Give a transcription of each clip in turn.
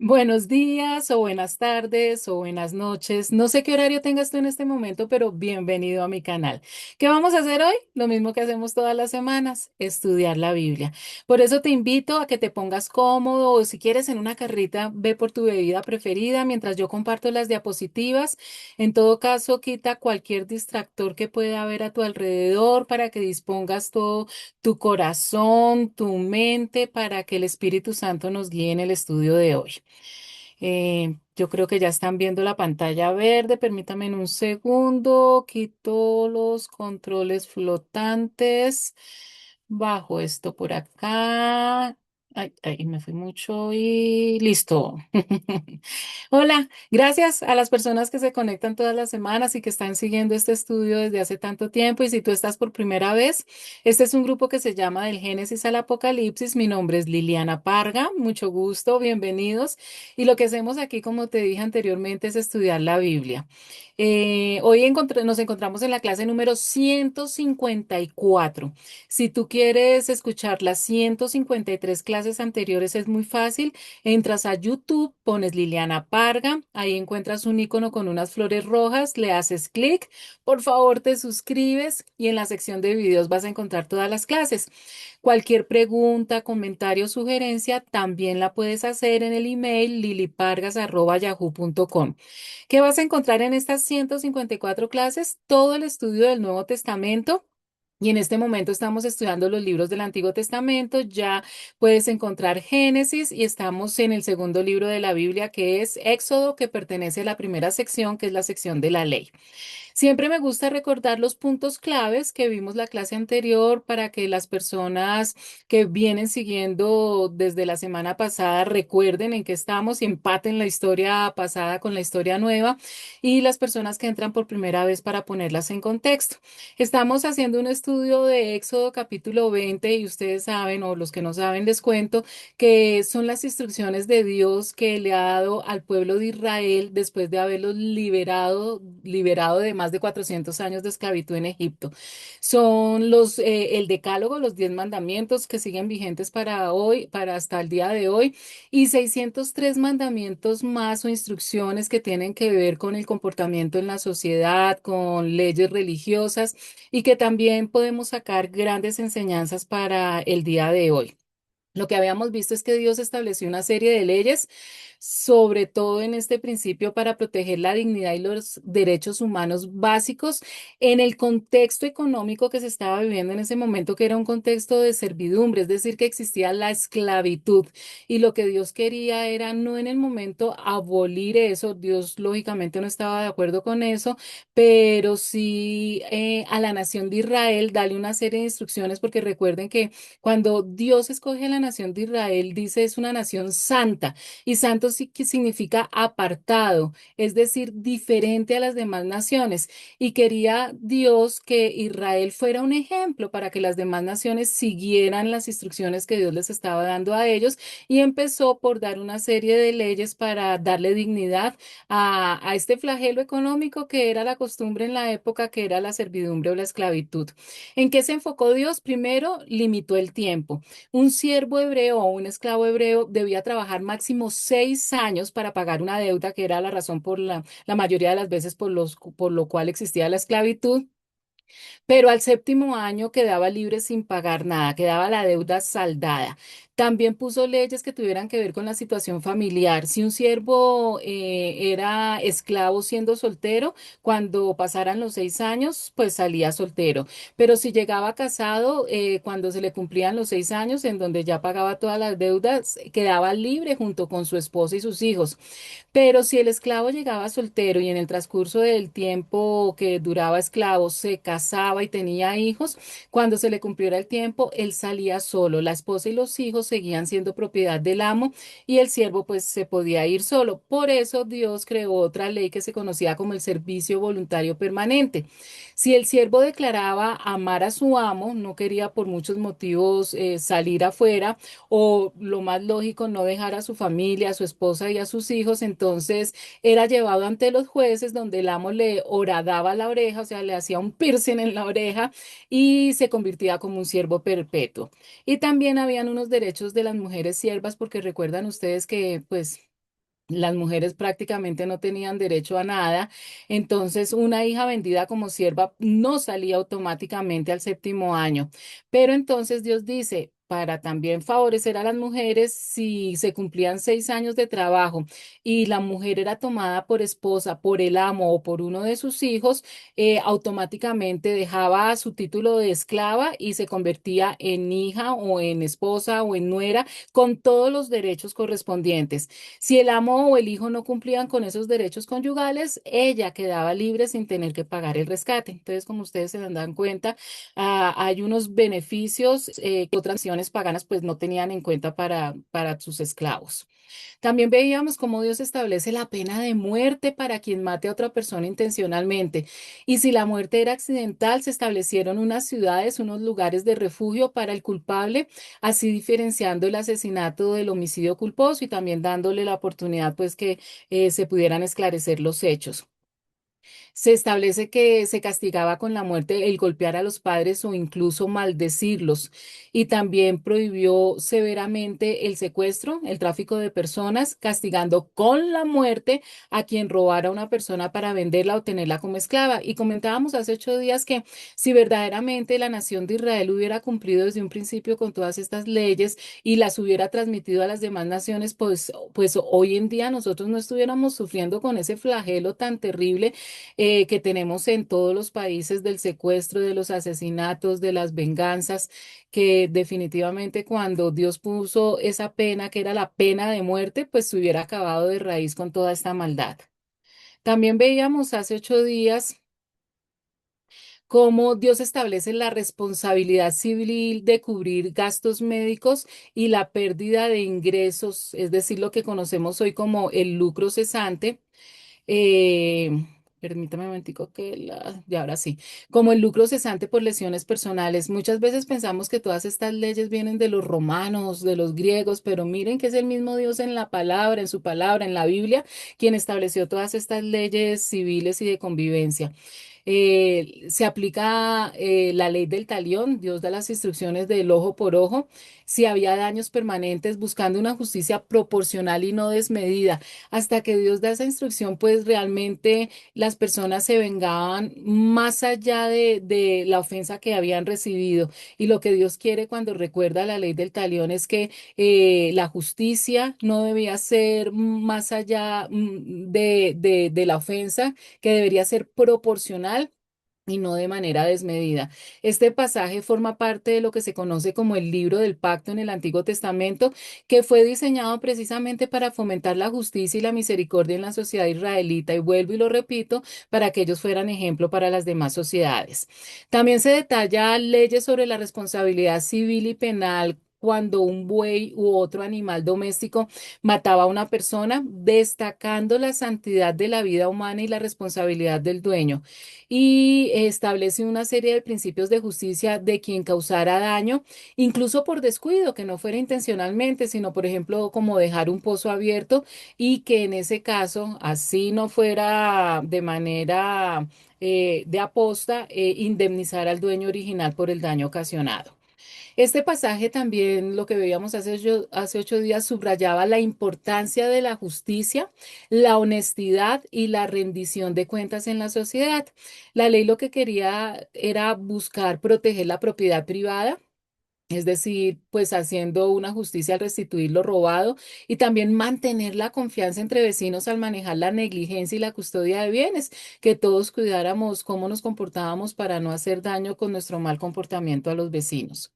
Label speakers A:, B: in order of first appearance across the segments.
A: Buenos días o buenas tardes o buenas noches. No sé qué horario tengas tú en este momento, pero bienvenido a mi canal. ¿Qué vamos a hacer hoy? Lo mismo que hacemos todas las semanas, estudiar la Biblia. Por eso te invito a que te pongas cómodo o si quieres en una carrita, ve por tu bebida preferida mientras yo comparto las diapositivas. En todo caso, quita cualquier distractor que pueda haber a tu alrededor para que dispongas todo tu corazón, tu mente, para que el Espíritu Santo nos guíe en el estudio de hoy. Yo creo que ya están viendo la pantalla verde. Permítame en un segundo. Quito los controles flotantes. Bajo esto por acá. Ay, ay, me fui mucho y listo. Hola, gracias a las personas que se conectan todas las semanas y que están siguiendo este estudio desde hace tanto tiempo. Y si tú estás por primera vez, este es un grupo que se llama Del Génesis al Apocalipsis. Mi nombre es Liliana Parga. Mucho gusto, bienvenidos. Y lo que hacemos aquí, como te dije anteriormente, es estudiar la Biblia. Hoy nos encontramos en la clase número 154. Si tú quieres escuchar las 153 clases anteriores, es muy fácil. Entras a YouTube, pones Liliana Parga, ahí encuentras un icono con unas flores rojas, le haces clic, por favor te suscribes y en la sección de videos vas a encontrar todas las clases. Cualquier pregunta, comentario o sugerencia también la puedes hacer en el email lilipargas@yahoo.com. ¿Qué vas a encontrar en estas 154 clases? Todo el estudio del Nuevo Testamento. Y en este momento estamos estudiando los libros del Antiguo Testamento. Ya puedes encontrar Génesis y estamos en el segundo libro de la Biblia, que es Éxodo, que pertenece a la primera sección, que es la sección de la ley. Siempre me gusta recordar los puntos claves que vimos la clase anterior para que las personas que vienen siguiendo desde la semana pasada recuerden en qué estamos y empaten la historia pasada con la historia nueva y las personas que entran por primera vez para ponerlas en contexto. Estamos haciendo un estudio de Éxodo capítulo 20 y ustedes saben, o los que no saben, les cuento que son las instrucciones de Dios que le ha dado al pueblo de Israel después de haberlos liberado de más de 400 años de esclavitud en Egipto. Son el decálogo, los 10 mandamientos que siguen vigentes para hoy, para hasta el día de hoy, y 603 mandamientos más o instrucciones que tienen que ver con el comportamiento en la sociedad, con leyes religiosas y que también podemos sacar grandes enseñanzas para el día de hoy. Lo que habíamos visto es que Dios estableció una serie de leyes, sobre todo en este principio para proteger la dignidad y los derechos humanos básicos en el contexto económico que se estaba viviendo en ese momento, que era un contexto de servidumbre, es decir, que existía la esclavitud. Y lo que Dios quería era no en el momento abolir eso, Dios lógicamente no estaba de acuerdo con eso, pero sí a la nación de Israel darle una serie de instrucciones, porque recuerden que cuando Dios escoge a la nación de Israel, dice es una nación santa y santo sí que significa apartado, es decir, diferente a las demás naciones. Y quería Dios que Israel fuera un ejemplo para que las demás naciones siguieran las instrucciones que Dios les estaba dando a ellos y empezó por dar una serie de leyes para darle dignidad a este flagelo económico que era la costumbre en la época, que era la servidumbre o la esclavitud. ¿En qué se enfocó Dios? Primero, limitó el tiempo. Un siervo hebreo o un esclavo hebreo debía trabajar máximo 6 años para pagar una deuda, que era la razón por la mayoría de las veces por lo cual existía la esclavitud. Pero al séptimo año quedaba libre sin pagar nada, quedaba la deuda saldada. También puso leyes que tuvieran que ver con la situación familiar. Si un siervo era esclavo siendo soltero, cuando pasaran los 6 años, pues salía soltero. Pero si llegaba casado, cuando se le cumplían los 6 años, en donde ya pagaba todas las deudas, quedaba libre junto con su esposa y sus hijos. Pero si el esclavo llegaba soltero y en el transcurso del tiempo que duraba esclavo se casaba y tenía hijos, cuando se le cumpliera el tiempo, él salía solo. La esposa y los hijos seguían siendo propiedad del amo y el siervo pues se podía ir solo. Por eso Dios creó otra ley que se conocía como el servicio voluntario permanente. Si el siervo declaraba amar a su amo, no quería por muchos motivos salir afuera, o lo más lógico, no dejar a su familia, a su esposa y a sus hijos, entonces era llevado ante los jueces donde el amo le horadaba la oreja, o sea, le hacía un piercing en la oreja y se convertía como un siervo perpetuo. Y también habían unos derechos de las mujeres siervas, porque recuerdan ustedes que, pues, Las mujeres prácticamente no tenían derecho a nada, entonces una hija vendida como sierva no salía automáticamente al séptimo año. Pero entonces Dios dice, para también favorecer a las mujeres, si se cumplían 6 años de trabajo y la mujer era tomada por esposa, por el amo o por uno de sus hijos, automáticamente dejaba su título de esclava y se convertía en hija o en esposa o en nuera con todos los derechos correspondientes. Si el amo o el hijo no cumplían con esos derechos conyugales, ella quedaba libre sin tener que pagar el rescate. Entonces, como ustedes se dan cuenta, hay unos beneficios que otras naciones paganas pues no tenían en cuenta para sus esclavos. También veíamos cómo Dios establece la pena de muerte para quien mate a otra persona intencionalmente. Y si la muerte era accidental, se establecieron unas ciudades, unos lugares de refugio para el culpable, así diferenciando el asesinato del homicidio culposo y también dándole la oportunidad pues que se pudieran esclarecer los hechos. Se establece que se castigaba con la muerte el golpear a los padres o incluso maldecirlos. Y también prohibió severamente el secuestro, el tráfico de personas, castigando con la muerte a quien robara a una persona para venderla o tenerla como esclava. Y comentábamos hace 8 días que si verdaderamente la nación de Israel hubiera cumplido desde un principio con todas estas leyes y las hubiera transmitido a las demás naciones, pues hoy en día nosotros no estuviéramos sufriendo con ese flagelo tan terrible que tenemos en todos los países del secuestro, de los asesinatos, de las venganzas, que definitivamente cuando Dios puso esa pena, que era la pena de muerte, pues se hubiera acabado de raíz con toda esta maldad. También veíamos hace 8 días cómo Dios establece la responsabilidad civil de cubrir gastos médicos y la pérdida de ingresos, es decir, lo que conocemos hoy como el lucro cesante. Eh, Permítame un momentico y ahora sí, como el lucro cesante por lesiones personales. Muchas veces pensamos que todas estas leyes vienen de los romanos, de los griegos, pero miren que es el mismo Dios en la palabra, en su palabra, en la Biblia, quien estableció todas estas leyes civiles y de convivencia. Se aplica la ley del talión, Dios da las instrucciones del ojo por ojo, si había daños permanentes, buscando una justicia proporcional y no desmedida. Hasta que Dios da esa instrucción, pues realmente las personas se vengaban más allá de la ofensa que habían recibido. Y lo que Dios quiere cuando recuerda la ley del talión es que la justicia no debía ser más allá de la ofensa, que debería ser proporcional y no de manera desmedida. Este pasaje forma parte de lo que se conoce como el libro del pacto en el Antiguo Testamento, que fue diseñado precisamente para fomentar la justicia y la misericordia en la sociedad israelita. Y vuelvo y lo repito, para que ellos fueran ejemplo para las demás sociedades. También se detalla leyes sobre la responsabilidad civil y penal cuando un buey u otro animal doméstico mataba a una persona, destacando la santidad de la vida humana y la responsabilidad del dueño y establece una serie de principios de justicia de quien causara daño, incluso por descuido, que no fuera intencionalmente, sino, por ejemplo, como dejar un pozo abierto y que en ese caso, así no fuera de manera de aposta, indemnizar al dueño original por el daño ocasionado. Este pasaje también, lo que veíamos hace 8 días, subrayaba la importancia de la justicia, la honestidad y la rendición de cuentas en la sociedad. La ley lo que quería era buscar proteger la propiedad privada. Es decir, pues haciendo una justicia al restituir lo robado y también mantener la confianza entre vecinos al manejar la negligencia y la custodia de bienes, que todos cuidáramos cómo nos comportábamos para no hacer daño con nuestro mal comportamiento a los vecinos.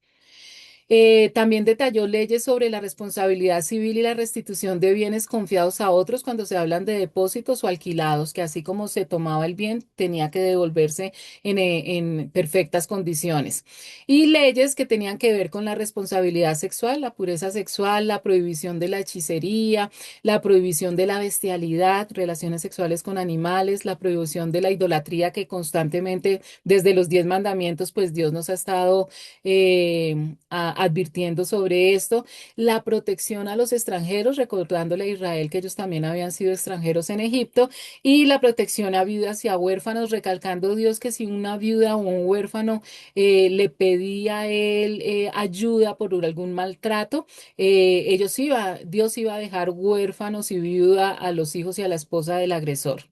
A: También detalló leyes sobre la responsabilidad civil y la restitución de bienes confiados a otros cuando se hablan de depósitos o alquilados, que así como se tomaba el bien, tenía que devolverse en perfectas condiciones. Y leyes que tenían que ver con la responsabilidad sexual, la pureza sexual, la prohibición de la hechicería, la prohibición de la bestialidad, relaciones sexuales con animales, la prohibición de la idolatría que constantemente desde los 10 mandamientos, pues Dios nos ha estado advirtiendo sobre esto, la protección a los extranjeros, recordándole a Israel que ellos también habían sido extranjeros en Egipto, y la protección a viudas y a huérfanos, recalcando Dios que si una viuda o un huérfano le pedía a él ayuda por algún maltrato, Dios iba a dejar huérfanos y viuda a los hijos y a la esposa del agresor.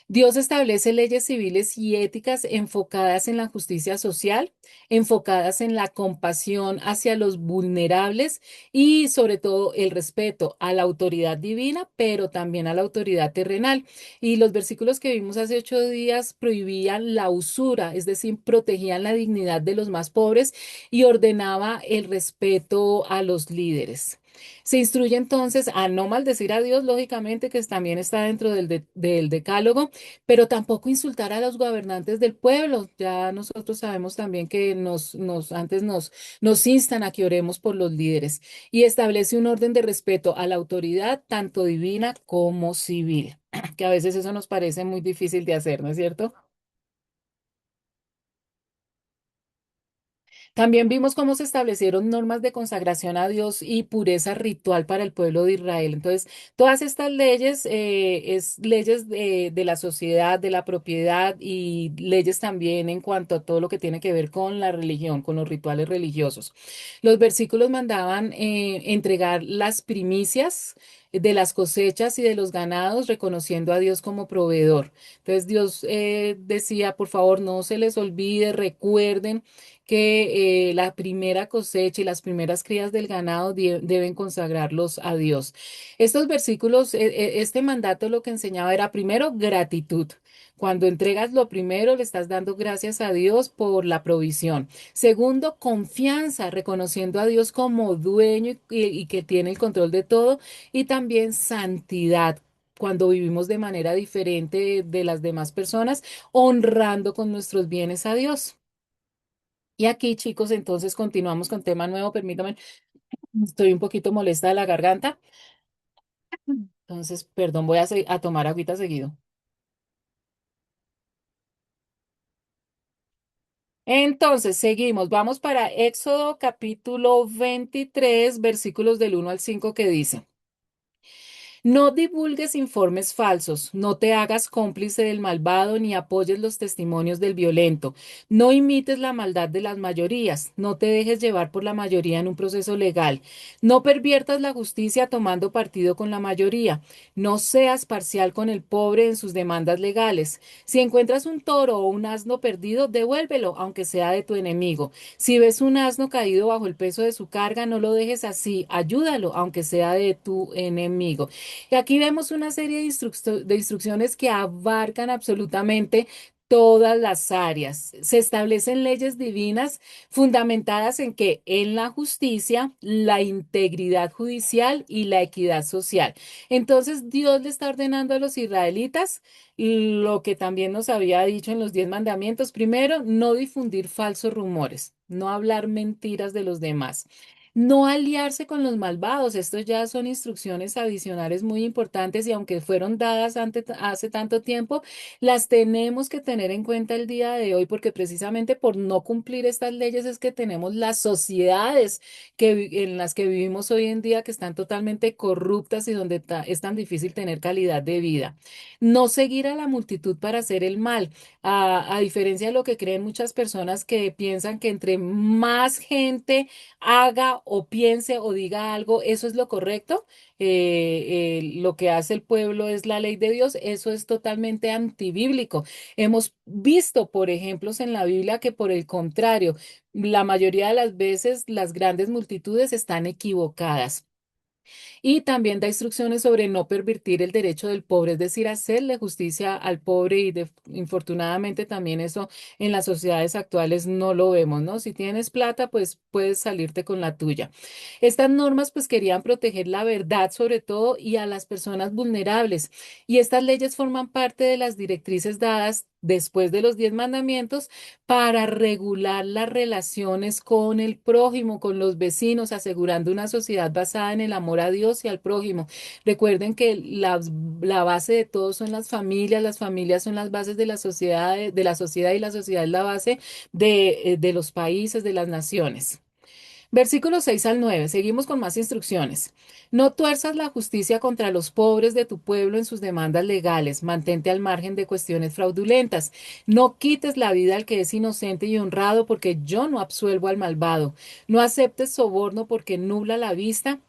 A: Dios establece leyes civiles y éticas enfocadas en la justicia social, enfocadas en la compasión hacia los vulnerables y sobre todo el respeto a la autoridad divina, pero también a la autoridad terrenal. Y los versículos que vimos hace 8 días prohibían la usura, es decir, protegían la dignidad de los más pobres y ordenaba el respeto a los líderes. Se instruye entonces a no maldecir a Dios, lógicamente, que también está dentro del decálogo, pero tampoco insultar a los gobernantes del pueblo. Ya nosotros sabemos también que antes nos instan a que oremos por los líderes y establece un orden de respeto a la autoridad, tanto divina como civil, que a veces eso nos parece muy difícil de hacer, ¿no es cierto? También vimos cómo se establecieron normas de consagración a Dios y pureza ritual para el pueblo de Israel. Entonces, todas estas leyes, es leyes de la sociedad, de la propiedad y leyes también en cuanto a todo lo que tiene que ver con la religión, con los rituales religiosos. Los versículos mandaban entregar las primicias de las cosechas y de los ganados, reconociendo a Dios como proveedor. Entonces Dios decía, por favor, no se les olvide, recuerden que la primera cosecha y las primeras crías del ganado deben consagrarlos a Dios. Estos versículos, este mandato lo que enseñaba era primero gratitud. Cuando entregas lo primero, le estás dando gracias a Dios por la provisión. Segundo, confianza, reconociendo a Dios como dueño y que tiene el control de todo. Y también santidad, cuando vivimos de manera diferente de las demás personas, honrando con nuestros bienes a Dios. Y aquí, chicos, entonces continuamos con tema nuevo. Permítame, estoy un poquito molesta de la garganta. Entonces, perdón, voy a tomar agüita seguido. Entonces, seguimos. Vamos para Éxodo capítulo 23, versículos del 1 al 5 que dice. No divulgues informes falsos, no te hagas cómplice del malvado ni apoyes los testimonios del violento. No imites la maldad de las mayorías, no te dejes llevar por la mayoría en un proceso legal. No perviertas la justicia tomando partido con la mayoría. No seas parcial con el pobre en sus demandas legales. Si encuentras un toro o un asno perdido, devuélvelo, aunque sea de tu enemigo. Si ves un asno caído bajo el peso de su carga, no lo dejes así, ayúdalo, aunque sea de tu enemigo. Y aquí vemos una serie de instrucciones que abarcan absolutamente todas las áreas. Se establecen leyes divinas fundamentadas en que en la justicia, la integridad judicial y la equidad social. Entonces, Dios le está ordenando a los israelitas lo que también nos había dicho en los 10 mandamientos. Primero, no difundir falsos rumores, no hablar mentiras de los demás. No aliarse con los malvados. Estos ya son instrucciones adicionales muy importantes y aunque fueron dadas hace tanto tiempo, las tenemos que tener en cuenta el día de hoy porque precisamente por no cumplir estas leyes es que tenemos las sociedades en las que vivimos hoy en día que están totalmente corruptas y donde es tan difícil tener calidad de vida. No seguir a la multitud para hacer el mal. A diferencia de lo que creen muchas personas que piensan que entre más gente haga o piense o diga algo, eso es lo correcto. Lo que hace el pueblo es la ley de Dios, eso es totalmente antibíblico. Hemos visto, por ejemplos en la Biblia, que por el contrario, la mayoría de las veces las grandes multitudes están equivocadas. Y también da instrucciones sobre no pervertir el derecho del pobre, es decir, hacerle justicia al pobre y infortunadamente también eso en las sociedades actuales no lo vemos, ¿no? Si tienes plata, pues puedes salirte con la tuya. Estas normas pues querían proteger la verdad sobre todo y a las personas vulnerables y estas leyes forman parte de las directrices dadas después de los 10 mandamientos para regular las relaciones con el prójimo, con los vecinos, asegurando una sociedad basada en el amor a Dios y al prójimo. Recuerden que la base de todo son las familias son las bases de de la sociedad y la sociedad es la base de los países, de las naciones. Versículos 6 al 9. Seguimos con más instrucciones. No tuerzas la justicia contra los pobres de tu pueblo en sus demandas legales. Mantente al margen de cuestiones fraudulentas. No quites la vida al que es inocente y honrado, porque yo no absuelvo al malvado. No aceptes soborno porque nubla la vista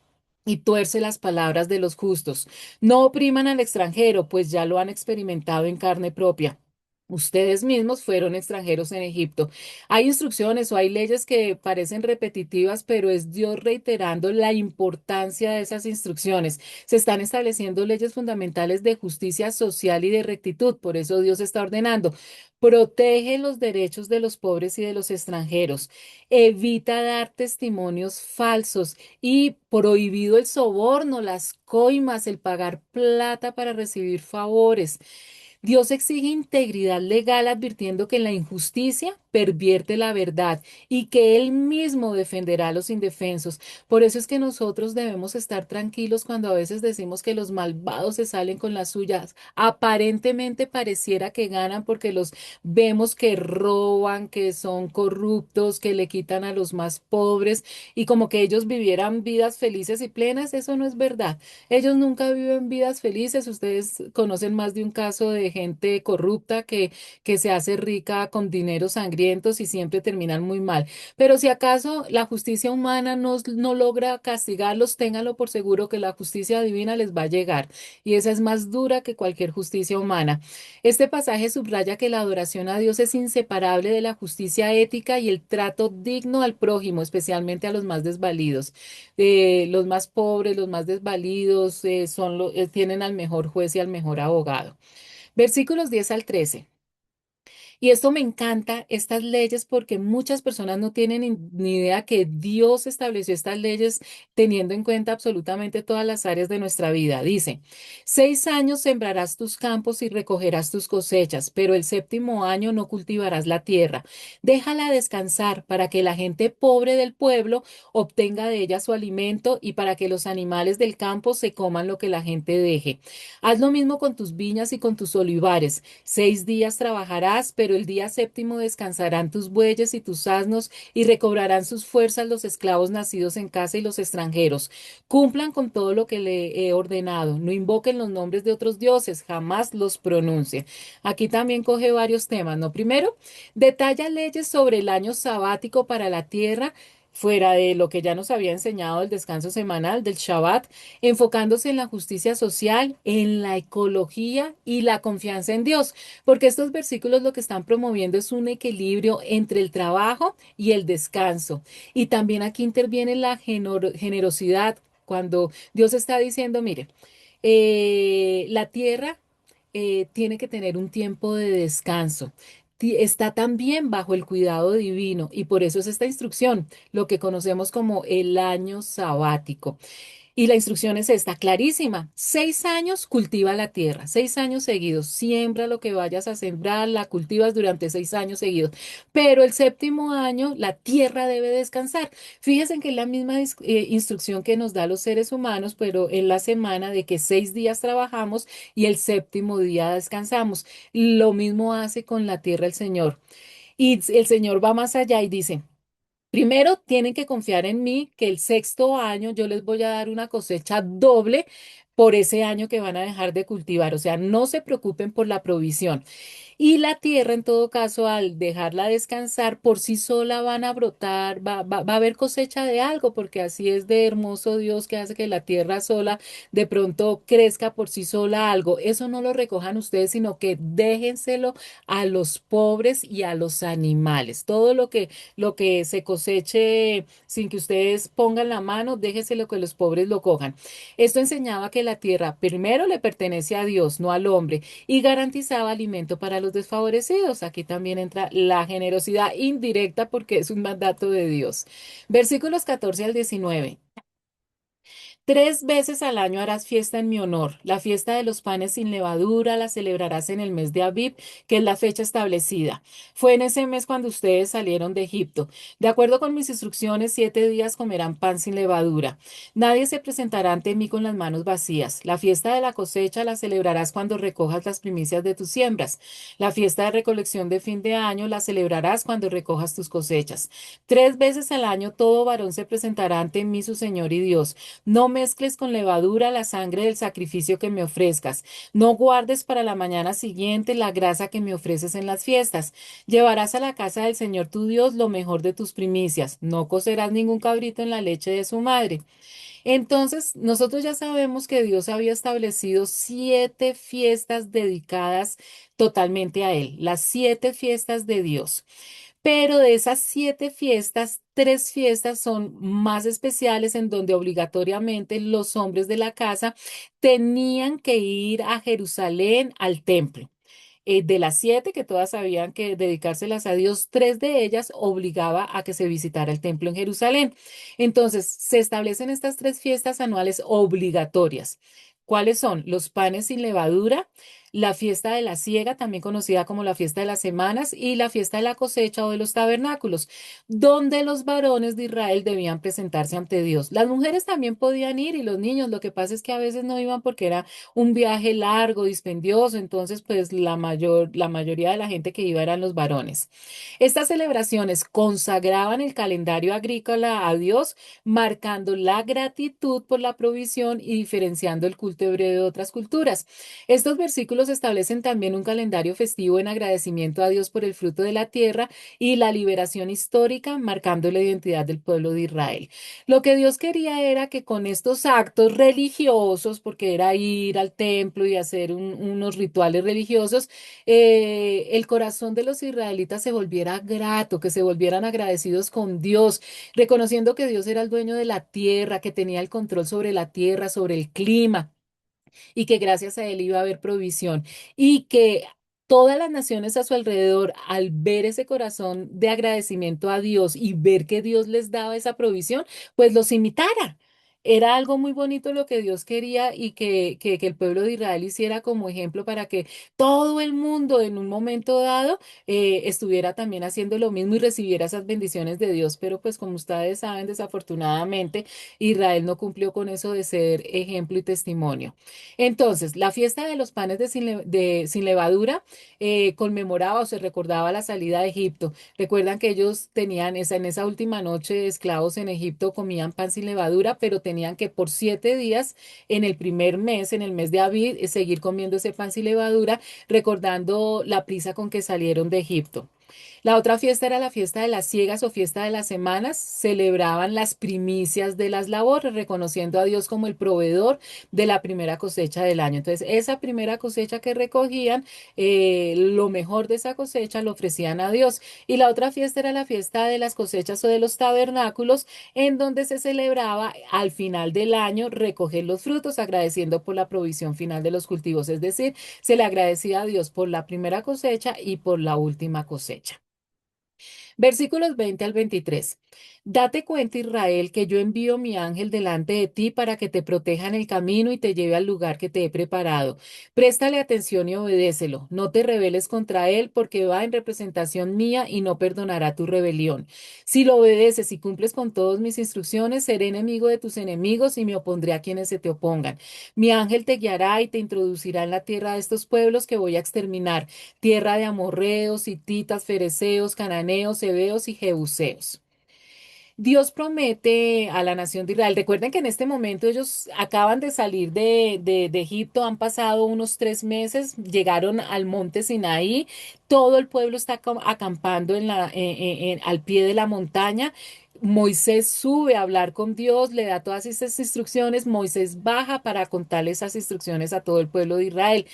A: y tuerce las palabras de los justos. No opriman al extranjero, pues ya lo han experimentado en carne propia. Ustedes mismos fueron extranjeros en Egipto. Hay instrucciones o hay leyes que parecen repetitivas, pero es Dios reiterando la importancia de esas instrucciones. Se están estableciendo leyes fundamentales de justicia social y de rectitud. Por eso Dios está ordenando. Protege los derechos de los pobres y de los extranjeros. Evita dar testimonios falsos y prohibido el soborno, las coimas, el pagar plata para recibir favores. Dios exige integridad legal advirtiendo que la injusticia pervierte la verdad y que Él mismo defenderá a los indefensos. Por eso es que nosotros debemos estar tranquilos cuando a veces decimos que los malvados se salen con las suyas. Aparentemente pareciera que ganan porque los vemos que roban, que son corruptos, que le quitan a los más pobres y como que ellos vivieran vidas felices y plenas. Eso no es verdad. Ellos nunca viven vidas felices. Ustedes conocen más de un caso de gente corrupta que se hace rica con dineros sangrientos y siempre terminan muy mal. Pero si acaso la justicia humana no logra castigarlos, ténganlo por seguro que la justicia divina les va a llegar. Y esa es más dura que cualquier justicia humana. Este pasaje subraya que la adoración a Dios es inseparable de la justicia ética y el trato digno al prójimo, especialmente a los más desvalidos. Los más pobres, los más desvalidos, tienen al mejor juez y al mejor abogado. Versículos 10 al 13. Y esto me encanta, estas leyes, porque muchas personas no tienen ni idea que Dios estableció estas leyes teniendo en cuenta absolutamente todas las áreas de nuestra vida. Dice, 6 años sembrarás tus campos y recogerás tus cosechas, pero el séptimo año no cultivarás la tierra. Déjala descansar para que la gente pobre del pueblo obtenga de ella su alimento y para que los animales del campo se coman lo que la gente deje. Haz lo mismo con tus viñas y con tus olivares. 6 días trabajarás, pero el día séptimo descansarán tus bueyes y tus asnos y recobrarán sus fuerzas los esclavos nacidos en casa y los extranjeros. Cumplan con todo lo que le he ordenado. No invoquen los nombres de otros dioses, jamás los pronuncien. Aquí también coge varios temas, ¿no? Primero, detalla leyes sobre el año sabático para la tierra, fuera de lo que ya nos había enseñado el descanso semanal del Shabbat, enfocándose en la justicia social, en la ecología y la confianza en Dios, porque estos versículos lo que están promoviendo es un equilibrio entre el trabajo y el descanso. Y también aquí interviene la generosidad, cuando Dios está diciendo, mire, la tierra tiene que tener un tiempo de descanso. Está también bajo el cuidado divino y por eso es esta instrucción, lo que conocemos como el año sabático. Y la instrucción es esta, clarísima. 6 años cultiva la tierra, 6 años seguidos. Siembra lo que vayas a sembrar, la cultivas durante 6 años seguidos. Pero el séptimo año la tierra debe descansar. Fíjense que es la misma instrucción que nos da a los seres humanos, pero en la semana de que 6 días trabajamos y el séptimo día descansamos. Lo mismo hace con la tierra el Señor. Y el Señor va más allá y dice, primero, tienen que confiar en mí que el sexto año yo les voy a dar una cosecha doble por ese año que van a dejar de cultivar. O sea, no se preocupen por la provisión. Y la tierra, en todo caso, al dejarla descansar, por sí sola van a brotar, va a haber cosecha de algo, porque así es de hermoso Dios que hace que la tierra sola de pronto crezca por sí sola algo. Eso no lo recojan ustedes, sino que déjenselo a los pobres y a los animales. Todo lo que se coseche sin que ustedes pongan la mano, déjenselo que los pobres lo cojan. Esto enseñaba que la tierra primero le pertenece a Dios, no al hombre y garantizaba alimento para los desfavorecidos. Aquí también entra la generosidad indirecta porque es un mandato de Dios. Versículos 14 al 19. 3 veces al año harás fiesta en mi honor. La fiesta de los panes sin levadura la celebrarás en el mes de Abib, que es la fecha establecida. Fue en ese mes cuando ustedes salieron de Egipto. De acuerdo con mis instrucciones, 7 días comerán pan sin levadura. Nadie se presentará ante mí con las manos vacías. La fiesta de la cosecha la celebrarás cuando recojas las primicias de tus siembras. La fiesta de recolección de fin de año la celebrarás cuando recojas tus cosechas. 3 veces al año todo varón se presentará ante mí, su Señor y Dios. No mezcles con levadura la sangre del sacrificio que me ofrezcas. No guardes para la mañana siguiente la grasa que me ofreces en las fiestas. Llevarás a la casa del Señor tu Dios lo mejor de tus primicias. No cocerás ningún cabrito en la leche de su madre. Entonces, nosotros ya sabemos que Dios había establecido 7 fiestas dedicadas totalmente a Él, las 7 fiestas de Dios. Pero de esas 7 fiestas, 3 fiestas son más especiales en donde obligatoriamente los hombres de la casa tenían que ir a Jerusalén al templo. De las 7 que todas sabían que dedicárselas a Dios, 3 de ellas obligaba a que se visitara el templo en Jerusalén. Entonces, se establecen estas 3 fiestas anuales obligatorias. ¿Cuáles son? Los panes sin levadura, la fiesta de la siega, también conocida como la fiesta de las semanas, y la fiesta de la cosecha o de los tabernáculos, donde los varones de Israel debían presentarse ante Dios. Las mujeres también podían ir y los niños, lo que pasa es que a veces no iban porque era un viaje largo, dispendioso, entonces pues la mayoría de la gente que iba eran los varones. Estas celebraciones consagraban el calendario agrícola a Dios, marcando la gratitud por la provisión y diferenciando el culto hebreo de otras culturas. Estos versículos establecen también un calendario festivo en agradecimiento a Dios por el fruto de la tierra y la liberación histórica, marcando la identidad del pueblo de Israel. Lo que Dios quería era que con estos actos religiosos, porque era ir al templo y hacer unos rituales religiosos, el corazón de los israelitas se volviera grato, que se volvieran agradecidos con Dios, reconociendo que Dios era el dueño de la tierra, que tenía el control sobre la tierra, sobre el clima y que gracias a él iba a haber provisión y que todas las naciones a su alrededor, al ver ese corazón de agradecimiento a Dios y ver que Dios les daba esa provisión, pues los imitara. Era algo muy bonito lo que Dios quería y que el pueblo de Israel hiciera como ejemplo para que todo el mundo en un momento dado estuviera también haciendo lo mismo y recibiera esas bendiciones de Dios. Pero pues como ustedes saben, desafortunadamente, Israel no cumplió con eso de ser ejemplo y testimonio. Entonces, la fiesta de los panes sin levadura conmemoraba o se recordaba la salida de Egipto. Recuerdan que ellos tenían en esa última noche esclavos en Egipto, comían pan sin levadura, pero tenían que por 7 días en el primer mes, en el mes de Abid, seguir comiendo ese pan sin levadura, recordando la prisa con que salieron de Egipto. La otra fiesta era la fiesta de las ciegas o fiesta de las semanas. Celebraban las primicias de las labores, reconociendo a Dios como el proveedor de la primera cosecha del año. Entonces, esa primera cosecha que recogían, lo mejor de esa cosecha lo ofrecían a Dios. Y la otra fiesta era la fiesta de las cosechas o de los tabernáculos, en donde se celebraba al final del año recoger los frutos, agradeciendo por la provisión final de los cultivos. Es decir, se le agradecía a Dios por la primera cosecha y por la última cosecha. Versículos 20 al 23. Date cuenta, Israel, que yo envío mi ángel delante de ti para que te proteja en el camino y te lleve al lugar que te he preparado. Préstale atención y obedécelo. No te rebeles contra él porque va en representación mía y no perdonará tu rebelión. Si lo obedeces y cumples con todas mis instrucciones, seré enemigo de tus enemigos y me opondré a quienes se te opongan. Mi ángel te guiará y te introducirá en la tierra de estos pueblos que voy a exterminar, tierra de amorreos, hititas, fereceos, cananeos, heveos y jebuseos. Dios promete a la nación de Israel. Recuerden que en este momento ellos acaban de salir de Egipto, han pasado unos 3 meses, llegaron al monte Sinaí, todo el pueblo está acampando al pie de la montaña. Moisés sube a hablar con Dios, le da todas esas instrucciones, Moisés baja para contarle esas instrucciones a todo el pueblo de Israel.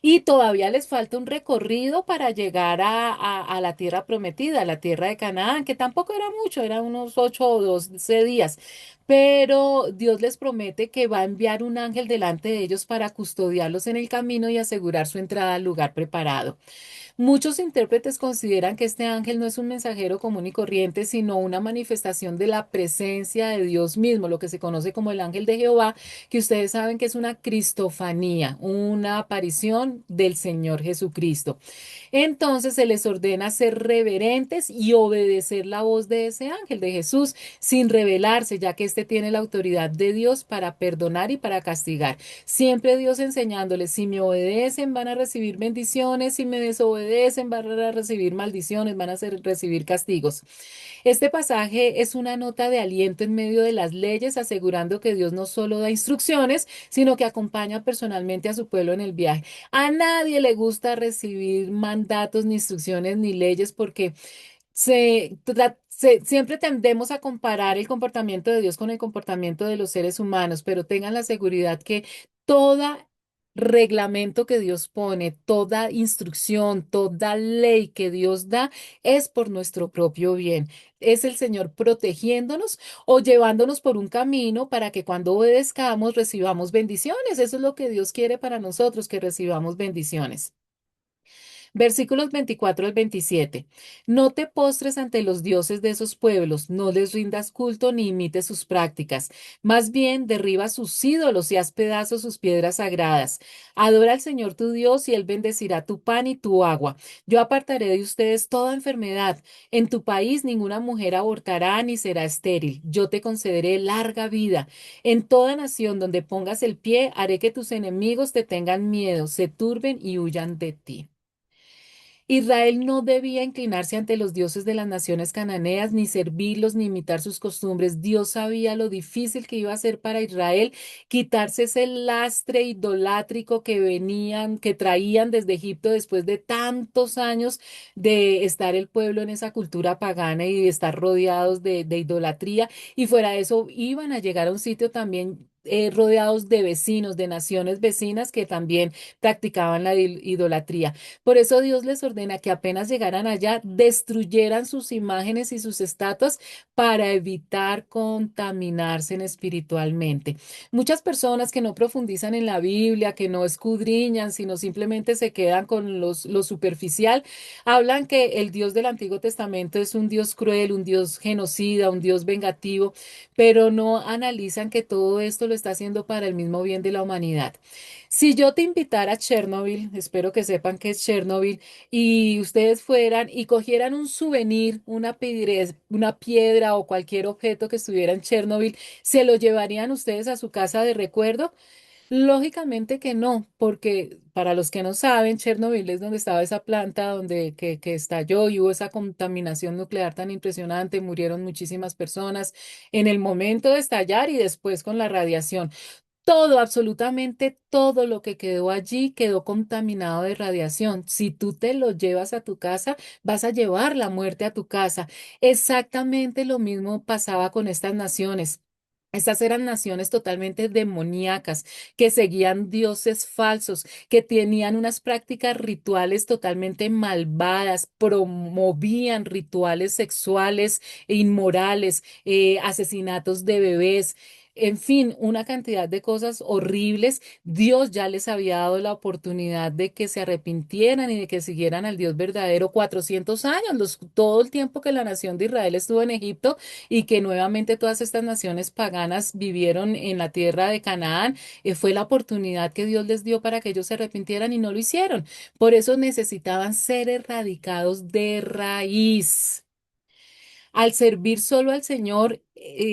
A: y todavía les falta un recorrido para llegar a la tierra prometida, a la tierra de Canaán, que tampoco era mucho, eran unos 8 o 12 días. Pero Dios les promete que va a enviar un ángel delante de ellos para custodiarlos en el camino y asegurar su entrada al lugar preparado. Muchos intérpretes consideran que este ángel no es un mensajero común y corriente, sino una manifestación de la presencia de Dios mismo, lo que se conoce como el ángel de Jehová, que ustedes saben que es una cristofanía, una aparición del Señor Jesucristo. Entonces se les ordena ser reverentes y obedecer la voz de ese ángel de Jesús sin rebelarse, ya que éste tiene la autoridad de Dios para perdonar y para castigar. Siempre Dios enseñándoles, si me obedecen van a recibir bendiciones, si me desobedecen van a recibir maldiciones, recibir castigos. Este pasaje es una nota de aliento en medio de las leyes, asegurando que Dios no solo da instrucciones, sino que acompaña personalmente a su pueblo en el viaje. A nadie le gusta recibir mandatos, ni instrucciones, ni leyes, porque siempre tendemos a comparar el comportamiento de Dios con el comportamiento de los seres humanos, pero tengan la seguridad que toda reglamento que Dios pone, toda instrucción, toda ley que Dios da es por nuestro propio bien. Es el Señor protegiéndonos o llevándonos por un camino para que cuando obedezcamos recibamos bendiciones. Eso es lo que Dios quiere para nosotros, que recibamos bendiciones. Versículos 24 al 27. No te postres ante los dioses de esos pueblos, no les rindas culto ni imites sus prácticas. Más bien, derriba sus ídolos y haz pedazos sus piedras sagradas. Adora al Señor tu Dios y Él bendecirá tu pan y tu agua. Yo apartaré de ustedes toda enfermedad. En tu país ninguna mujer abortará ni será estéril. Yo te concederé larga vida. En toda nación donde pongas el pie, haré que tus enemigos te tengan miedo, se turben y huyan de ti. Israel no debía inclinarse ante los dioses de las naciones cananeas, ni servirlos, ni imitar sus costumbres. Dios sabía lo difícil que iba a ser para Israel quitarse ese lastre idolátrico que traían desde Egipto después de tantos años de estar el pueblo en esa cultura pagana y de estar rodeados de idolatría. Y fuera de eso, iban a llegar a un sitio también rodeados de vecinos, de naciones vecinas que también practicaban la idolatría. Por eso Dios les ordena que apenas llegaran allá, destruyeran sus imágenes y sus estatuas para evitar contaminarse espiritualmente. Muchas personas que no profundizan en la Biblia, que no escudriñan, sino simplemente se quedan con lo superficial, hablan que el Dios del Antiguo Testamento es un Dios cruel, un Dios genocida, un Dios vengativo, pero no analizan que todo esto lo está haciendo para el mismo bien de la humanidad. Si yo te invitara a Chernobyl, espero que sepan que es Chernobyl, y ustedes fueran y cogieran un souvenir, una piedra o cualquier objeto que estuviera en Chernobyl, ¿se lo llevarían ustedes a su casa de recuerdo? Lógicamente que no, porque para los que no saben, Chernobyl es donde estaba esa planta que estalló y hubo esa contaminación nuclear tan impresionante, murieron muchísimas personas en el momento de estallar y después con la radiación. Todo, absolutamente todo lo que quedó allí quedó contaminado de radiación. Si tú te lo llevas a tu casa, vas a llevar la muerte a tu casa. Exactamente lo mismo pasaba con estas naciones. Estas eran naciones totalmente demoníacas, que seguían dioses falsos, que tenían unas prácticas rituales totalmente malvadas, promovían rituales sexuales e inmorales, asesinatos de bebés. En fin, una cantidad de cosas horribles. Dios ya les había dado la oportunidad de que se arrepintieran y de que siguieran al Dios verdadero 400 años, todo el tiempo que la nación de Israel estuvo en Egipto y que nuevamente todas estas naciones paganas vivieron en la tierra de Canaán. Fue la oportunidad que Dios les dio para que ellos se arrepintieran y no lo hicieron. Por eso necesitaban ser erradicados de raíz. Al servir solo al Señor,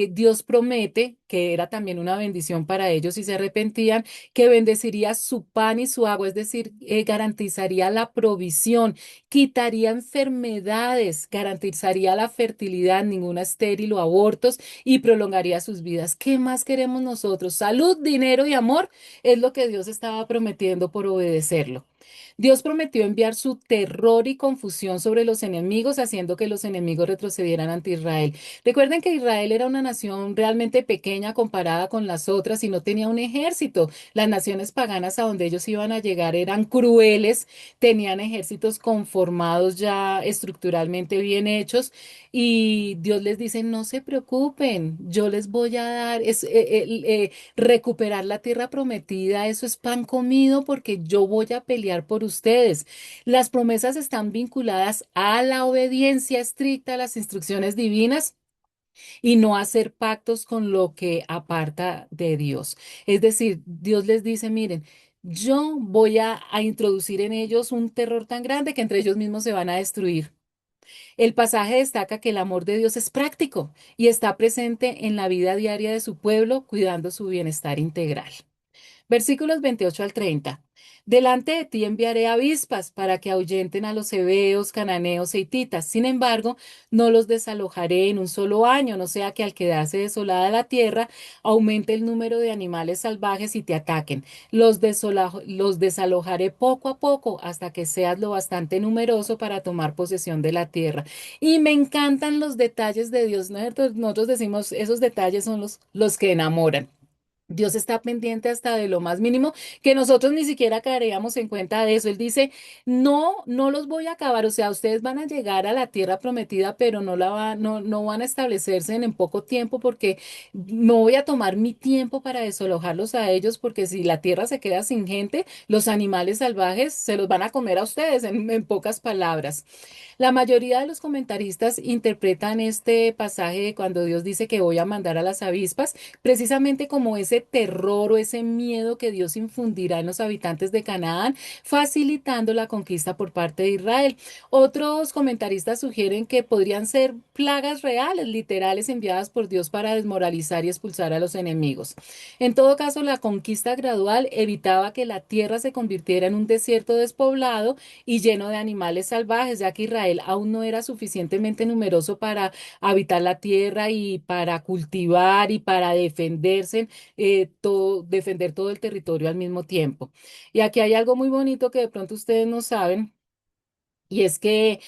A: Dios promete, que era también una bendición para ellos si se arrepentían, que bendeciría su pan y su agua, es decir, garantizaría la provisión, quitaría enfermedades, garantizaría la fertilidad, ninguna estéril o abortos y prolongaría sus vidas. ¿Qué más queremos nosotros? Salud, dinero y amor es lo que Dios estaba prometiendo por obedecerlo. Dios prometió enviar su terror y confusión sobre los enemigos, haciendo que los enemigos retrocedieran ante Israel. Recuerden que Israel era una nación realmente pequeña comparada con las otras y no tenía un ejército. Las naciones paganas a donde ellos iban a llegar eran crueles, tenían ejércitos conformados ya estructuralmente bien hechos y Dios les dice, no se preocupen, yo les voy a dar, recuperar la tierra prometida, eso es pan comido porque yo voy a pelear por ustedes. Las promesas están vinculadas a la obediencia estricta a las instrucciones divinas y no hacer pactos con lo que aparta de Dios. Es decir, Dios les dice, miren, yo voy a introducir en ellos un terror tan grande que entre ellos mismos se van a destruir. El pasaje destaca que el amor de Dios es práctico y está presente en la vida diaria de su pueblo, cuidando su bienestar integral. Versículos 28 al 30. Delante de ti enviaré avispas para que ahuyenten a los heveos, cananeos e hititas. Sin embargo, no los desalojaré en un solo año, no sea que al quedarse desolada la tierra, aumente el número de animales salvajes y te ataquen. Los desalojaré poco a poco hasta que seas lo bastante numeroso para tomar posesión de la tierra. Y me encantan los detalles de Dios, ¿no? Nosotros decimos, esos detalles son los que enamoran. Dios está pendiente hasta de lo más mínimo, que nosotros ni siquiera caeríamos en cuenta de eso. Él dice, no, no los voy a acabar, o sea, ustedes van a llegar a la tierra prometida, pero no van a establecerse en poco tiempo porque no voy a tomar mi tiempo para desalojarlos a ellos, porque si la tierra se queda sin gente, los animales salvajes se los van a comer a ustedes, en pocas palabras. La mayoría de los comentaristas interpretan este pasaje cuando Dios dice que voy a mandar a las avispas precisamente como ese terror o ese miedo que Dios infundirá en los habitantes de Canaán, facilitando la conquista por parte de Israel. Otros comentaristas sugieren que podrían ser plagas reales, literales, enviadas por Dios para desmoralizar y expulsar a los enemigos. En todo caso, la conquista gradual evitaba que la tierra se convirtiera en un desierto despoblado y lleno de animales salvajes, ya que Israel aún no era suficientemente numeroso para habitar la tierra y para cultivar y para defenderse, defender todo el territorio al mismo tiempo. Y aquí hay algo muy bonito que de pronto ustedes no saben. Y es que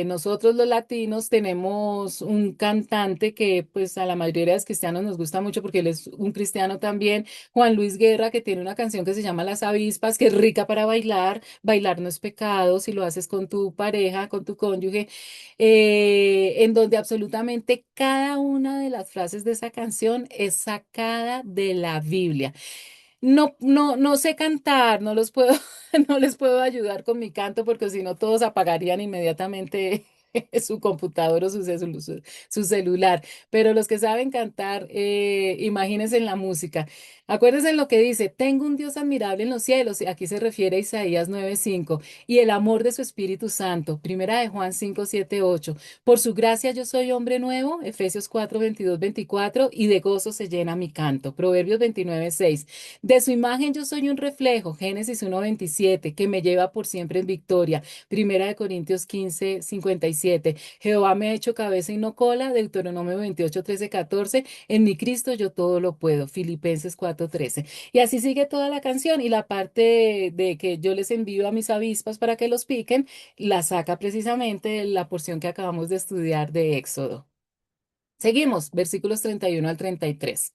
A: nosotros los latinos tenemos un cantante que pues a la mayoría de los cristianos nos gusta mucho porque él es un cristiano también, Juan Luis Guerra, que tiene una canción que se llama Las Avispas, que es rica para bailar. Bailar no es pecado si lo haces con tu pareja, con tu cónyuge, en donde absolutamente cada una de las frases de esa canción es sacada de la Biblia. No, no, no sé cantar, no los puedo, no les puedo ayudar con mi canto porque si no todos apagarían inmediatamente su computador o su celular. Pero los que saben cantar, imagínense en la música. Acuérdense en lo que dice, tengo un Dios admirable en los cielos, y aquí se refiere a Isaías 9:5, y el amor de su Espíritu Santo, primera de Juan 5:7-8. Por su gracia yo soy hombre nuevo, Efesios 4:22-24, y de gozo se llena mi canto, Proverbios 29:6. De su imagen yo soy un reflejo, Génesis 1:27, que me lleva por siempre en victoria, primera de Corintios 15:57. Jehová me ha hecho cabeza y no cola, Deuteronomio 28:13-14. En mi Cristo yo todo lo puedo, Filipenses 4:13. Y así sigue toda la canción y la parte de que yo les envío a mis avispas para que los piquen, la saca precisamente de la porción que acabamos de estudiar de Éxodo. Seguimos, versículos 31 al 33.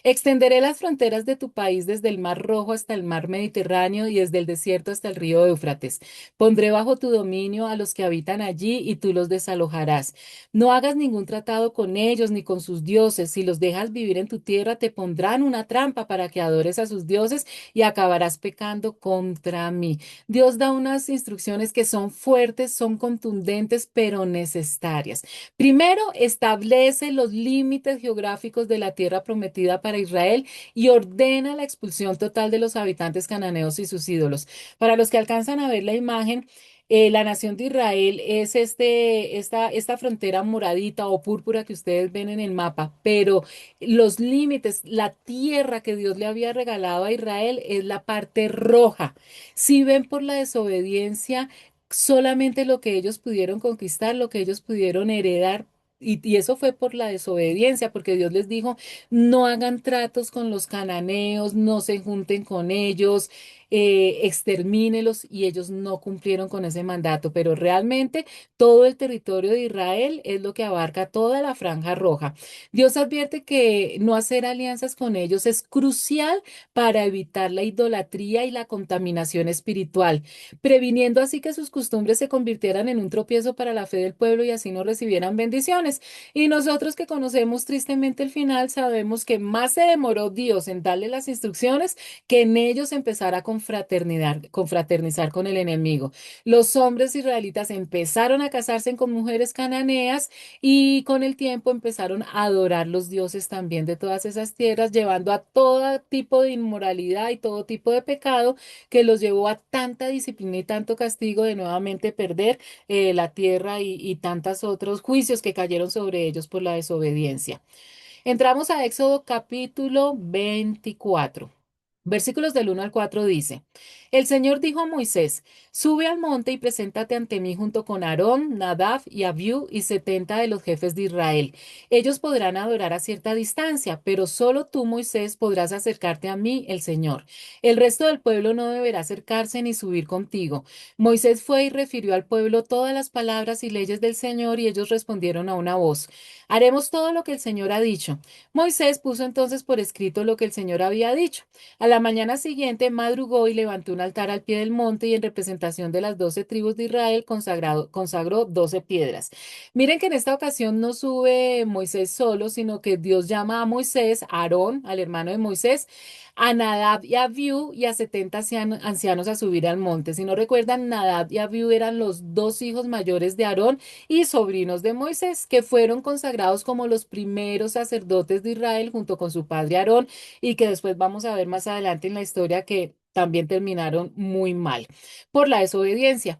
A: Extenderé las fronteras de tu país desde el Mar Rojo hasta el Mar Mediterráneo y desde el desierto hasta el río Éufrates. Pondré bajo tu dominio a los que habitan allí y tú los desalojarás. No hagas ningún tratado con ellos ni con sus dioses. Si los dejas vivir en tu tierra, te pondrán una trampa para que adores a sus dioses y acabarás pecando contra mí. Dios da unas instrucciones que son fuertes, son contundentes, pero necesarias. Primero, establece los límites geográficos de la tierra prometida para Israel y ordena la expulsión total de los habitantes cananeos y sus ídolos. Para los que alcanzan a ver la imagen, la nación de Israel es esta frontera moradita o púrpura que ustedes ven en el mapa, pero los límites, la tierra que Dios le había regalado a Israel es la parte roja. Si ven por la desobediencia, solamente lo que ellos pudieron conquistar, lo que ellos pudieron heredar. Y eso fue por la desobediencia, porque Dios les dijo, no hagan tratos con los cananeos, no se junten con ellos. extermínelos, y ellos no cumplieron con ese mandato, pero realmente todo el territorio de Israel es lo que abarca toda la franja roja. Dios advierte que no hacer alianzas con ellos es crucial para evitar la idolatría y la contaminación espiritual, previniendo así que sus costumbres se convirtieran en un tropiezo para la fe del pueblo y así no recibieran bendiciones. Y nosotros que conocemos tristemente el final, sabemos que más se demoró Dios en darle las instrucciones que en ellos empezar a confraternizar con el enemigo. Los hombres israelitas empezaron a casarse con mujeres cananeas y con el tiempo empezaron a adorar los dioses también de todas esas tierras, llevando a todo tipo de inmoralidad y todo tipo de pecado que los llevó a tanta disciplina y tanto castigo de nuevamente perder la tierra y tantos otros juicios que cayeron sobre ellos por la desobediencia. Entramos a Éxodo capítulo 24. Versículos del 1 al 4 dice, el Señor dijo a Moisés, sube al monte y preséntate ante mí junto con Aarón, Nadab y Abiú y 70 de los jefes de Israel. Ellos podrán adorar a cierta distancia, pero solo tú, Moisés, podrás acercarte a mí, el Señor. El resto del pueblo no deberá acercarse ni subir contigo. Moisés fue y refirió al pueblo todas las palabras y leyes del Señor y ellos respondieron a una voz. Haremos todo lo que el Señor ha dicho. Moisés puso entonces por escrito lo que el Señor había dicho. A la mañana siguiente madrugó y levantó un altar al pie del monte y en representación de las 12 tribus de Israel consagró 12 piedras. Miren que en esta ocasión no sube Moisés solo, sino que Dios llama a Moisés, a Aarón, al hermano de Moisés, a Nadab y a Abiú y a 70 ancianos a subir al monte. Si no recuerdan, Nadab y Abiú eran los dos hijos mayores de Aarón y sobrinos de Moisés, que fueron consagrados como los primeros sacerdotes de Israel junto con su padre Aarón y que después vamos a ver más adelante en la historia que también terminaron muy mal por la desobediencia.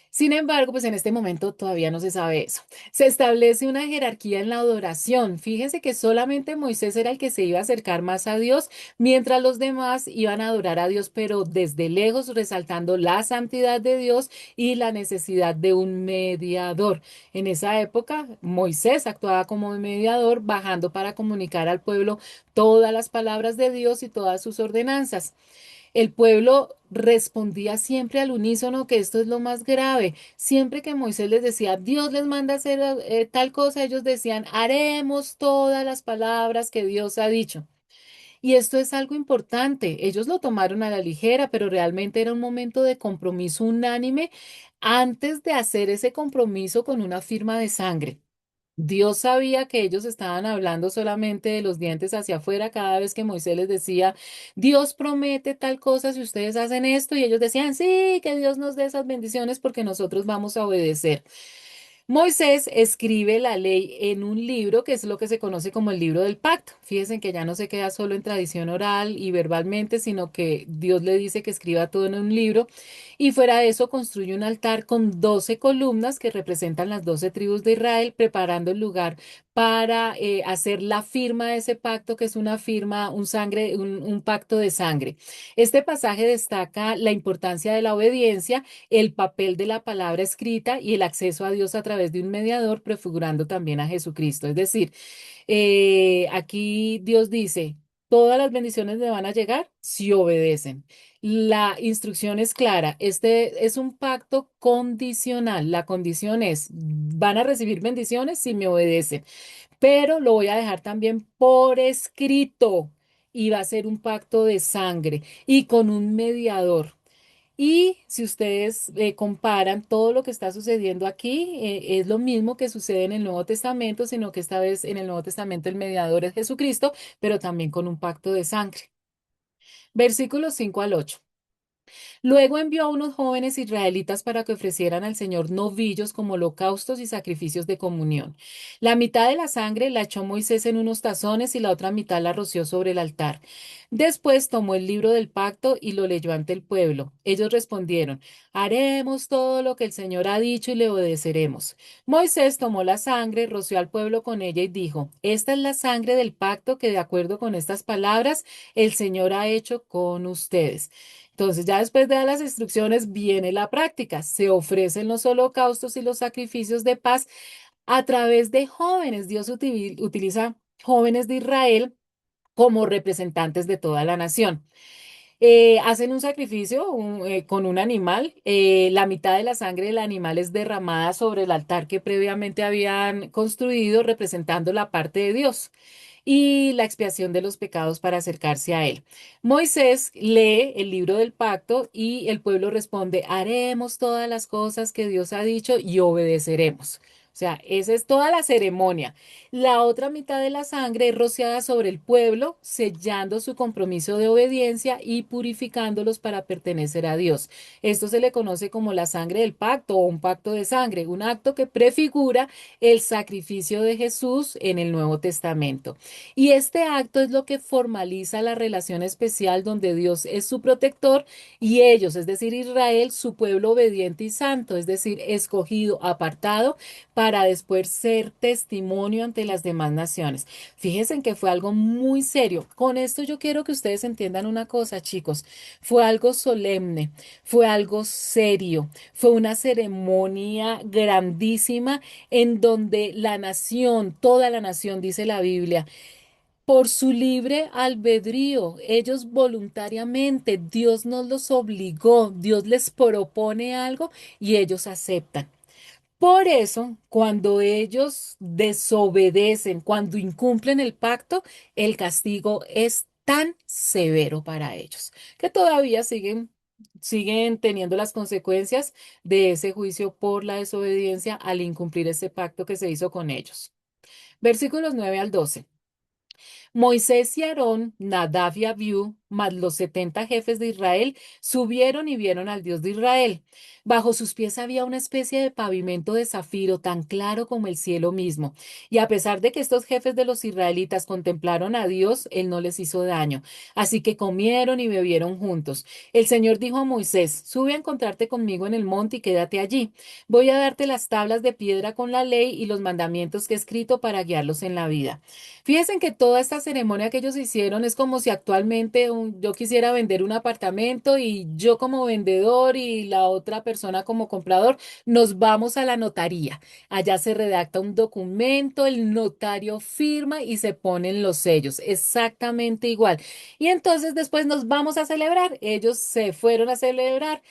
A: Sin embargo, pues en este momento todavía no se sabe eso. Se establece una jerarquía en la adoración. Fíjense que solamente Moisés era el que se iba a acercar más a Dios, mientras los demás iban a adorar a Dios, pero desde lejos, resaltando la santidad de Dios y la necesidad de un mediador. En esa época, Moisés actuaba como mediador, bajando para comunicar al pueblo todas las palabras de Dios y todas sus ordenanzas. El pueblo respondía siempre al unísono, que esto es lo más grave. Siempre que Moisés les decía, Dios les manda a hacer tal cosa, ellos decían, haremos todas las palabras que Dios ha dicho. Y esto es algo importante. Ellos lo tomaron a la ligera, pero realmente era un momento de compromiso unánime antes de hacer ese compromiso con una firma de sangre. Dios sabía que ellos estaban hablando solamente de los dientes hacia afuera cada vez que Moisés les decía, Dios promete tal cosa si ustedes hacen esto, y ellos decían, sí, que Dios nos dé esas bendiciones porque nosotros vamos a obedecer. Moisés escribe la ley en un libro que es lo que se conoce como el libro del pacto. Fíjense que ya no se queda solo en tradición oral y verbalmente, sino que Dios le dice que escriba todo en un libro y fuera de eso construye un altar con 12 columnas que representan las 12 tribus de Israel, preparando el lugar para hacer la firma de ese pacto, que es una firma, un pacto de sangre. Este pasaje destaca la importancia de la obediencia, el papel de la palabra escrita y el acceso a Dios a través de un mediador, prefigurando también a Jesucristo. Es decir, aquí Dios dice, todas las bendiciones me van a llegar si obedecen. La instrucción es clara. Este es un pacto condicional. La condición es, van a recibir bendiciones si me obedecen, pero lo voy a dejar también por escrito y va a ser un pacto de sangre y con un mediador. Y si ustedes comparan todo lo que está sucediendo aquí, es lo mismo que sucede en el Nuevo Testamento, sino que esta vez en el Nuevo Testamento el mediador es Jesucristo, pero también con un pacto de sangre. Versículos 5 al 8. Luego envió a unos jóvenes israelitas para que ofrecieran al Señor novillos como holocaustos y sacrificios de comunión. La mitad de la sangre la echó Moisés en unos tazones y la otra mitad la roció sobre el altar. Después tomó el libro del pacto y lo leyó ante el pueblo. Ellos respondieron, haremos todo lo que el Señor ha dicho y le obedeceremos. Moisés tomó la sangre, roció al pueblo con ella y dijo, esta es la sangre del pacto que de acuerdo con estas palabras el Señor ha hecho con ustedes. Entonces, ya después de dar las instrucciones, viene la práctica. Se ofrecen los holocaustos y los sacrificios de paz a través de jóvenes. Dios utiliza jóvenes de Israel como representantes de toda la nación. Hacen un sacrificio con un animal. La mitad de la sangre del animal es derramada sobre el altar que previamente habían construido, representando la parte de Dios y la expiación de los pecados para acercarse a él. Moisés lee el libro del pacto y el pueblo responde, haremos todas las cosas que Dios ha dicho y obedeceremos. O sea, esa es toda la ceremonia. La otra mitad de la sangre es rociada sobre el pueblo, sellando su compromiso de obediencia y purificándolos para pertenecer a Dios. Esto se le conoce como la sangre del pacto o un pacto de sangre, un acto que prefigura el sacrificio de Jesús en el Nuevo Testamento. Y este acto es lo que formaliza la relación especial donde Dios es su protector y ellos, es decir, Israel, su pueblo obediente y santo, es decir, escogido, apartado para después ser testimonio ante las demás naciones. Fíjense en que fue algo muy serio. Con esto yo quiero que ustedes entiendan una cosa, chicos. Fue algo solemne, fue algo serio, fue una ceremonia grandísima en donde la nación, toda la nación, dice la Biblia, por su libre albedrío, ellos voluntariamente, Dios nos los obligó, Dios les propone algo y ellos aceptan. Por eso, cuando ellos desobedecen, cuando incumplen el pacto, el castigo es tan severo para ellos, que todavía siguen teniendo las consecuencias de ese juicio por la desobediencia al incumplir ese pacto que se hizo con ellos. Versículos 9 al 12. Moisés y Aarón, Nadab y Abiú, más los 70 jefes de Israel, subieron y vieron al Dios de Israel. Bajo sus pies había una especie de pavimento de zafiro tan claro como el cielo mismo. Y a pesar de que estos jefes de los israelitas contemplaron a Dios, él no les hizo daño. Así que comieron y bebieron juntos. El Señor dijo a Moisés, sube a encontrarte conmigo en el monte y quédate allí. Voy a darte las tablas de piedra con la ley y los mandamientos que he escrito para guiarlos en la vida. Fíjense que toda esta ceremonia que ellos hicieron es como si actualmente yo quisiera vender un apartamento y yo como vendedor y la otra persona como comprador nos vamos a la notaría. Allá se redacta un documento, el notario firma y se ponen los sellos, exactamente igual. Y entonces después nos vamos a celebrar. Ellos se fueron a celebrar.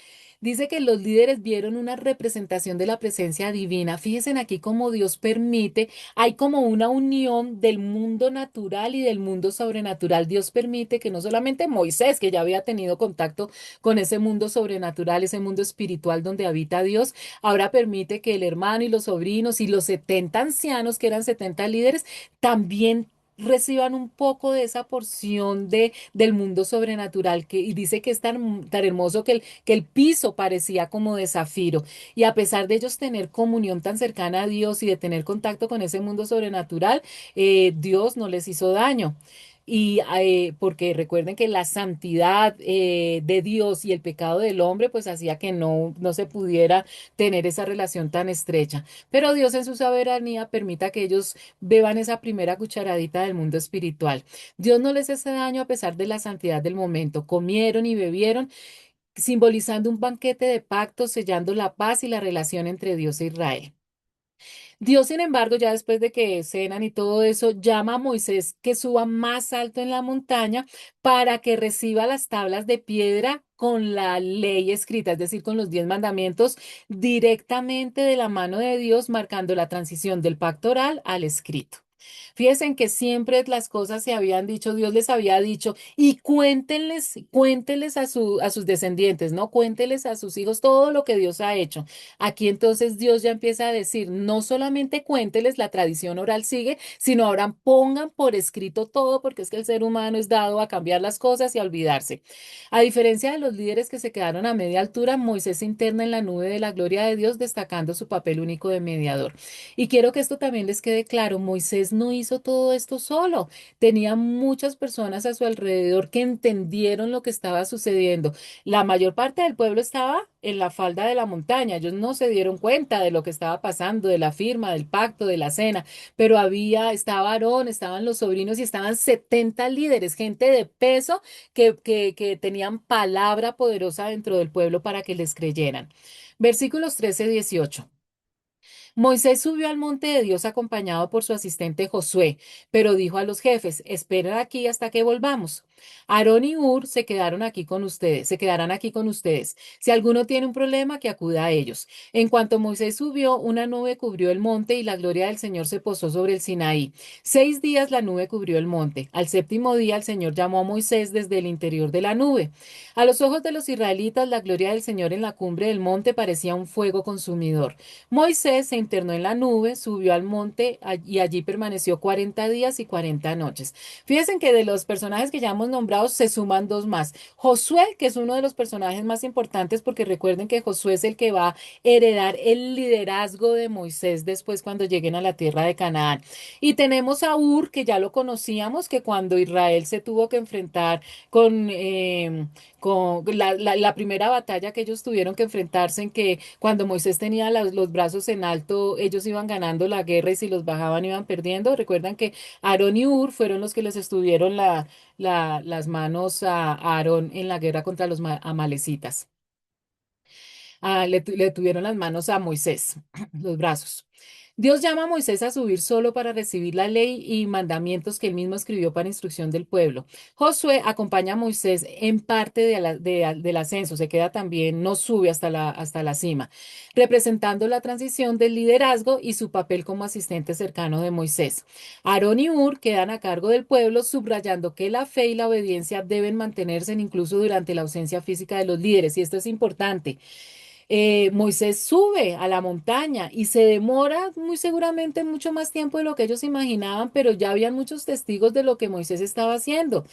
A: Dice que los líderes vieron una representación de la presencia divina. Fíjense aquí cómo Dios permite, hay como una unión del mundo natural y del mundo sobrenatural. Dios permite que no solamente Moisés, que ya había tenido contacto con ese mundo sobrenatural, ese mundo espiritual donde habita Dios, ahora permite que el hermano y los sobrinos y los 70 ancianos, que eran 70 líderes, también reciban un poco de esa porción del mundo sobrenatural y dice que es tan hermoso que el piso parecía como de zafiro. Y a pesar de ellos tener comunión tan cercana a Dios y de tener contacto con ese mundo sobrenatural, Dios no les hizo daño. Y porque recuerden que la santidad de Dios y el pecado del hombre, pues hacía que no se pudiera tener esa relación tan estrecha. Pero Dios en su soberanía permita que ellos beban esa primera cucharadita del mundo espiritual. Dios no les hace daño a pesar de la santidad del momento. Comieron y bebieron simbolizando un banquete de pacto, sellando la paz y la relación entre Dios e Israel. Dios, sin embargo, ya después de que cenan y todo eso, llama a Moisés que suba más alto en la montaña para que reciba las tablas de piedra con la ley escrita, es decir, con los 10 mandamientos directamente de la mano de Dios, marcando la transición del pacto oral al escrito. Fíjense en que siempre las cosas se habían dicho, Dios les había dicho, y cuéntenles a sus descendientes, ¿no? Cuéntenles a sus hijos todo lo que Dios ha hecho. Aquí entonces Dios ya empieza a decir, no solamente cuénteles, la tradición oral sigue, sino ahora pongan por escrito todo, porque es que el ser humano es dado a cambiar las cosas y a olvidarse. A diferencia de los líderes que se quedaron a media altura, Moisés se interna en la nube de la gloria de Dios, destacando su papel único de mediador. Y quiero que esto también les quede claro, Moisés no hizo todo esto solo, tenía muchas personas a su alrededor que entendieron lo que estaba sucediendo. La mayor parte del pueblo estaba en la falda de la montaña, ellos no se dieron cuenta de lo que estaba pasando, de la firma, del pacto, de la cena, pero estaba Aarón, estaban los sobrinos y estaban 70 líderes, gente de peso que tenían palabra poderosa dentro del pueblo para que les creyeran. Versículos 13-18. Moisés subió al monte de Dios acompañado por su asistente Josué, pero dijo a los jefes, esperen aquí hasta que volvamos. Aarón y Hur se quedaron aquí con ustedes, se quedarán aquí con ustedes. Si alguno tiene un problema, que acuda a ellos. En cuanto Moisés subió, una nube cubrió el monte y la gloria del Señor se posó sobre el Sinaí. 6 días la nube cubrió el monte. Al séptimo día el Señor llamó a Moisés desde el interior de la nube. A los ojos de los israelitas, la gloria del Señor en la cumbre del monte parecía un fuego consumidor. Moisés se internó en la nube, subió al monte y allí permaneció 40 días y 40 noches. Fíjense que de los personajes que ya hemos nombrado se suman dos más. Josué, que es uno de los personajes más importantes porque recuerden que Josué es el que va a heredar el liderazgo de Moisés después cuando lleguen a la tierra de Canaán. Y tenemos a Ur, que ya lo conocíamos, que cuando Israel se tuvo que enfrentar con la primera batalla que ellos tuvieron que enfrentarse, en que cuando Moisés tenía los brazos en alto, ellos iban ganando la guerra y si los bajaban iban perdiendo. Recuerdan que Aarón y Ur fueron los que les estuvieron las manos a Aarón en la guerra contra los amalecitas. Le tuvieron las manos a Moisés, los brazos. Dios llama a Moisés a subir solo para recibir la ley y mandamientos que él mismo escribió para instrucción del pueblo. Josué acompaña a Moisés en parte del ascenso, se queda también, no sube hasta la cima, representando la transición del liderazgo y su papel como asistente cercano de Moisés. Aarón y Hur quedan a cargo del pueblo, subrayando que la fe y la obediencia deben mantenerse incluso durante la ausencia física de los líderes, y esto es importante. Moisés sube a la montaña y se demora muy seguramente mucho más tiempo de lo que ellos imaginaban, pero ya habían muchos testigos de lo que Moisés estaba haciendo.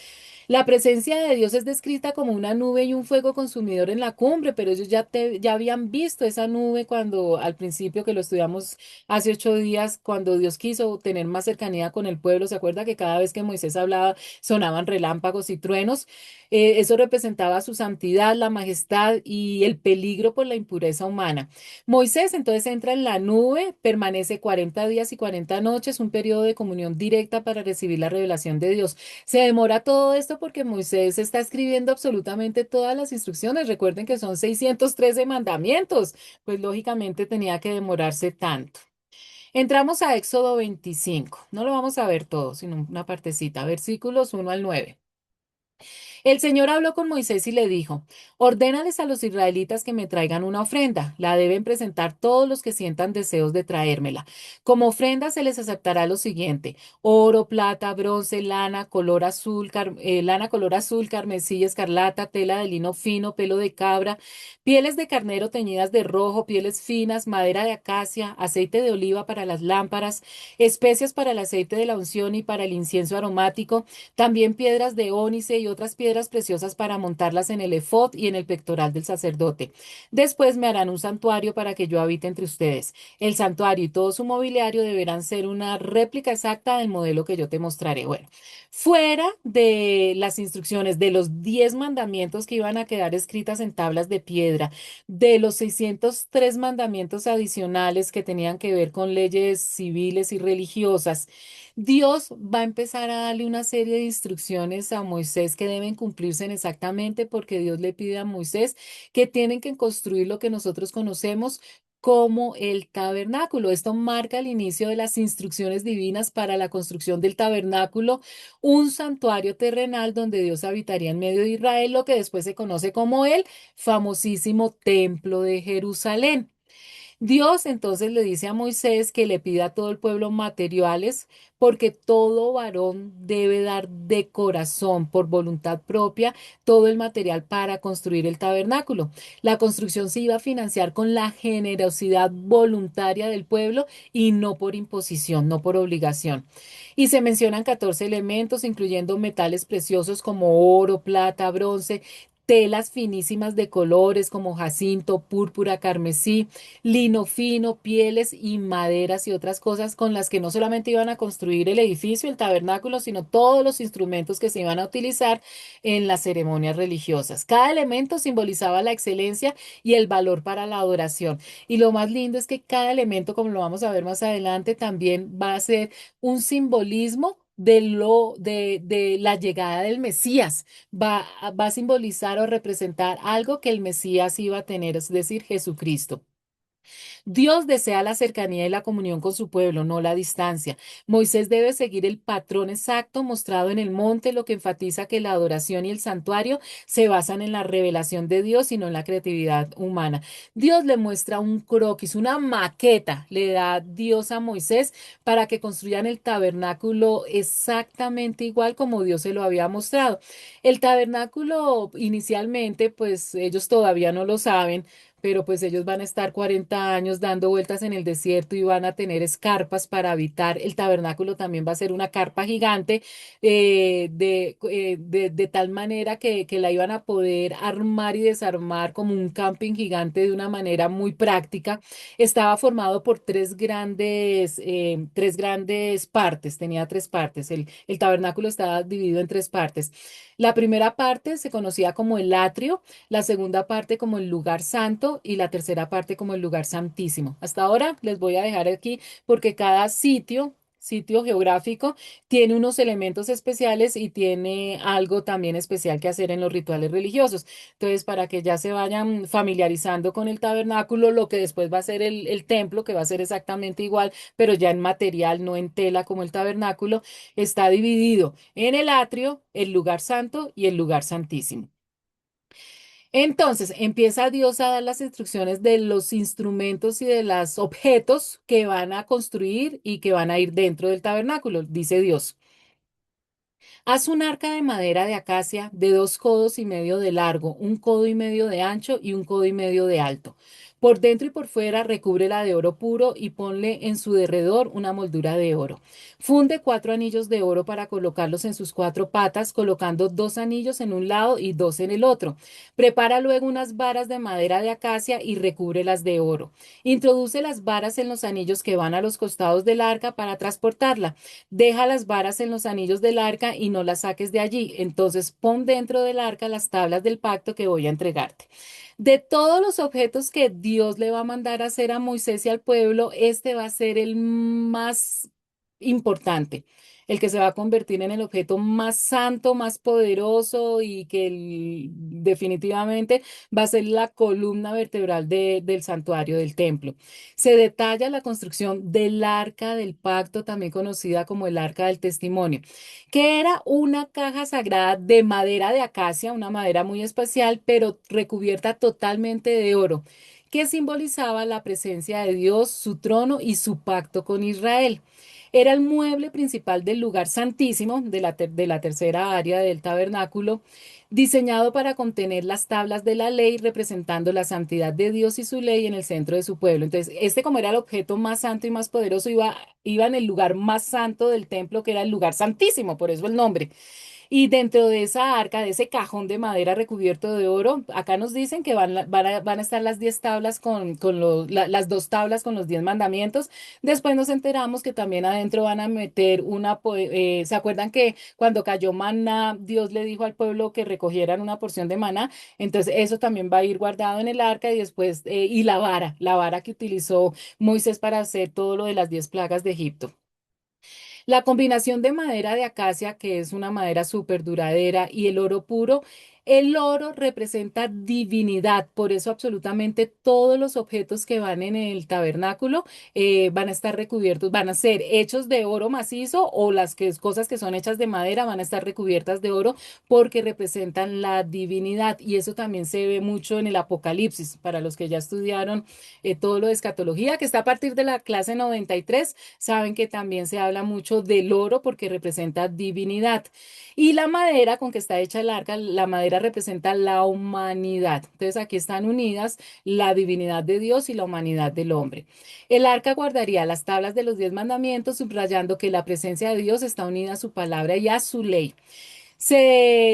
A: La presencia de Dios es descrita como una nube y un fuego consumidor en la cumbre, pero ellos ya habían visto esa nube cuando al principio que lo estudiamos hace 8 días, cuando Dios quiso tener más cercanía con el pueblo. ¿Se acuerda que cada vez que Moisés hablaba sonaban relámpagos y truenos? Eso representaba su santidad, la majestad y el peligro por la impureza humana. Moisés entonces entra en la nube, permanece 40 días y 40 noches, un periodo de comunión directa para recibir la revelación de Dios. Se demora todo esto porque Moisés está escribiendo absolutamente todas las instrucciones. Recuerden que son 613 mandamientos, pues lógicamente tenía que demorarse tanto. Entramos a Éxodo 25. No lo vamos a ver todo, sino una partecita, versículos 1 al 9. El Señor habló con Moisés y le dijo, ordénales a los israelitas que me traigan una ofrenda. La deben presentar todos los que sientan deseos de traérmela. Como ofrenda se les aceptará lo siguiente: oro, plata, bronce, lana color azul, carmesí, escarlata, tela de lino fino, pelo de cabra, pieles de carnero teñidas de rojo, pieles finas, madera de acacia, aceite de oliva para las lámparas, especias para el aceite de la unción y para el incienso aromático, también piedras de ónice y otras piedras preciosas para montarlas en el efod y en el pectoral del sacerdote. Después me harán un santuario para que yo habite entre ustedes. El santuario y todo su mobiliario deberán ser una réplica exacta del modelo que yo te mostraré. Bueno, fuera de las instrucciones de los 10 mandamientos que iban a quedar escritas en tablas de piedra, de los 603 mandamientos adicionales que tenían que ver con leyes civiles y religiosas, Dios va a empezar a darle una serie de instrucciones a Moisés que deben cumplirse exactamente, porque Dios le pide a Moisés que tienen que construir lo que nosotros conocemos como el tabernáculo. Esto marca el inicio de las instrucciones divinas para la construcción del tabernáculo, un santuario terrenal donde Dios habitaría en medio de Israel, lo que después se conoce como el famosísimo Templo de Jerusalén. Dios entonces le dice a Moisés que le pida a todo el pueblo materiales, porque todo varón debe dar de corazón, por voluntad propia, todo el material para construir el tabernáculo. La construcción se iba a financiar con la generosidad voluntaria del pueblo y no por imposición, no por obligación. Y se mencionan 14 elementos, incluyendo metales preciosos como oro, plata, bronce, telas finísimas de colores como jacinto, púrpura, carmesí, lino fino, pieles y maderas y otras cosas con las que no solamente iban a construir el edificio, el tabernáculo, sino todos los instrumentos que se iban a utilizar en las ceremonias religiosas. Cada elemento simbolizaba la excelencia y el valor para la adoración. Y lo más lindo es que cada elemento, como lo vamos a ver más adelante, también va a ser un simbolismo de la llegada del Mesías. Va a simbolizar o representar algo que el Mesías iba a tener, es decir, Jesucristo. Dios desea la cercanía y la comunión con su pueblo, no la distancia. Moisés debe seguir el patrón exacto mostrado en el monte, lo que enfatiza que la adoración y el santuario se basan en la revelación de Dios y no en la creatividad humana. Dios le muestra un croquis, una maqueta, le da Dios a Moisés para que construyan el tabernáculo exactamente igual como Dios se lo había mostrado. El tabernáculo inicialmente, pues ellos todavía no lo saben, pero pues ellos van a estar 40 años dando vueltas en el desierto y van a tener escarpas para habitar. El tabernáculo también va a ser una carpa gigante de tal manera que la iban a poder armar y desarmar como un camping gigante de una manera muy práctica. Estaba formado por tres grandes partes, tenía tres partes. El tabernáculo estaba dividido en tres partes. La primera parte se conocía como el atrio, la segunda parte como el lugar santo y la tercera parte como el lugar santísimo. Hasta ahora les voy a dejar aquí porque cada sitio geográfico tiene unos elementos especiales y tiene algo también especial que hacer en los rituales religiosos. Entonces, para que ya se vayan familiarizando con el tabernáculo, lo que después va a ser el templo, que va a ser exactamente igual, pero ya en material, no en tela como el tabernáculo, está dividido en el atrio, el lugar santo y el lugar santísimo. Entonces empieza Dios a dar las instrucciones de los instrumentos y de los objetos que van a construir y que van a ir dentro del tabernáculo, dice Dios. Haz un arca de madera de acacia de 2 codos y medio de largo, 1 codo y medio de ancho y 1 codo y medio de alto. Por dentro y por fuera recúbrela de oro puro y ponle en su derredor una moldura de oro. Funde 4 anillos de oro para colocarlos en sus 4 patas, colocando 2 anillos en un lado y dos en el otro. Prepara luego unas varas de madera de acacia y recúbrelas de oro. Introduce las varas en los anillos que van a los costados del arca para transportarla. Deja las varas en los anillos del arca y no las saques de allí. Entonces pon dentro del arca las tablas del pacto que voy a entregarte. De todos los objetos que Dios le va a mandar a hacer a Moisés y al pueblo, este va a ser el más importante, el que se va a convertir en el objeto más santo, más poderoso y que definitivamente va a ser la columna vertebral del santuario, del templo. Se detalla la construcción del arca del pacto, también conocida como el arca del testimonio, que era una caja sagrada de madera de acacia, una madera muy especial, pero recubierta totalmente de oro, que simbolizaba la presencia de Dios, su trono y su pacto con Israel. Era el mueble principal del lugar santísimo de la tercera área del tabernáculo, diseñado para contener las tablas de la ley, representando la santidad de Dios y su ley en el centro de su pueblo. Entonces, este como era el objeto más santo y más poderoso, iba en el lugar más santo del templo, que era el lugar santísimo, por eso el nombre. Y dentro de esa arca, de ese cajón de madera recubierto de oro, acá nos dicen que van a estar las 10 tablas las 2 tablas con los 10 mandamientos. Después nos enteramos que también adentro van a meter ¿se acuerdan que cuando cayó maná, Dios le dijo al pueblo que recogieran una porción de maná? Entonces eso también va a ir guardado en el arca y después, y la vara que utilizó Moisés para hacer todo lo de las 10 plagas de Egipto. La combinación de madera de acacia, que es una madera súper duradera, y el oro puro, el oro representa divinidad, por eso absolutamente todos los objetos que van en el tabernáculo van a estar recubiertos, van a ser hechos de oro macizo o cosas que son hechas de madera van a estar recubiertas de oro porque representan la divinidad y eso también se ve mucho en el Apocalipsis, para los que ya estudiaron todo lo de escatología, que está a partir de la clase 93. Saben que también se habla mucho del oro porque representa divinidad. Y la madera con que está hecha el arca, la madera representa la humanidad. Entonces aquí están unidas la divinidad de Dios y la humanidad del hombre. El arca guardaría las tablas de los 10 mandamientos, subrayando que la presencia de Dios está unida a su palabra y a su ley.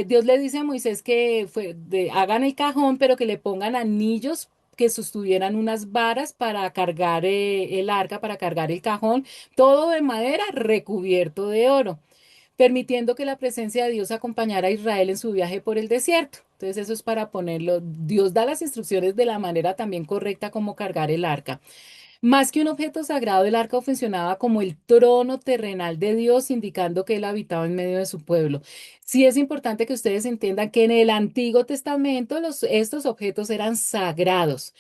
A: Dios le dice a Moisés que hagan el cajón, pero que le pongan anillos que sostuvieran unas varas para cargar el arca, para cargar el cajón, todo de madera recubierto de oro, permitiendo que la presencia de Dios acompañara a Israel en su viaje por el desierto. Entonces eso es para ponerlo. Dios da las instrucciones de la manera también correcta como cargar el arca. Más que un objeto sagrado, el arca funcionaba como el trono terrenal de Dios, indicando que él habitaba en medio de su pueblo. Sí es importante que ustedes entiendan que en el Antiguo Testamento estos objetos eran sagrados.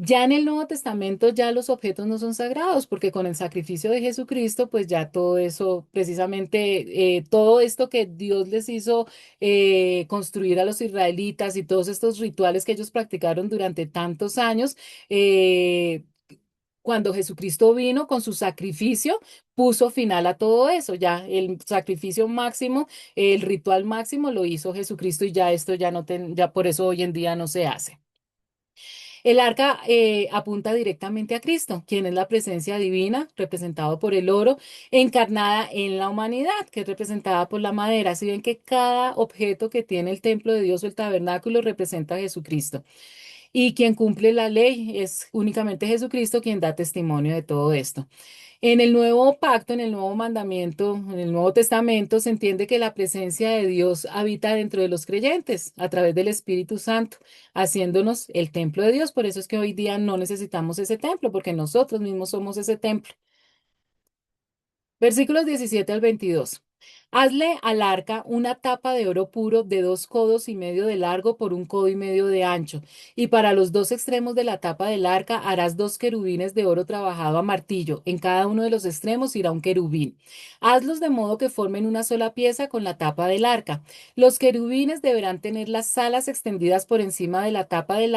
A: Ya en el Nuevo Testamento ya los objetos no son sagrados, porque con el sacrificio de Jesucristo, pues ya todo eso, precisamente todo esto que Dios les hizo construir a los israelitas y todos estos rituales que ellos practicaron durante tantos años, eh, cuando Jesucristo vino con su sacrificio, puso final a todo eso. Ya el sacrificio máximo, el ritual máximo lo hizo Jesucristo y ya esto ya no, ya por eso hoy en día no se hace. El arca apunta directamente a Cristo, quien es la presencia divina, representado por el oro, encarnada en la humanidad, que es representada por la madera. Si ven que cada objeto que tiene el templo de Dios o el tabernáculo representa a Jesucristo. Y quien cumple la ley es únicamente Jesucristo quien da testimonio de todo esto. En el nuevo pacto, en el nuevo mandamiento, en el Nuevo Testamento, se entiende que la presencia de Dios habita dentro de los creyentes a través del Espíritu Santo, haciéndonos el templo de Dios. Por eso es que hoy día no necesitamos ese templo, porque nosotros mismos somos ese templo. Versículos 17 al 22. Hazle al arca una tapa de oro puro de 2 codos y medio de largo por 1 codo y medio de ancho, y para los dos extremos de la tapa del arca harás 2 querubines de oro trabajado a martillo. En cada uno de los extremos irá un querubín. Hazlos de modo que formen una sola pieza con la tapa del arca. Los querubines deberán tener las alas extendidas por encima de la tapa del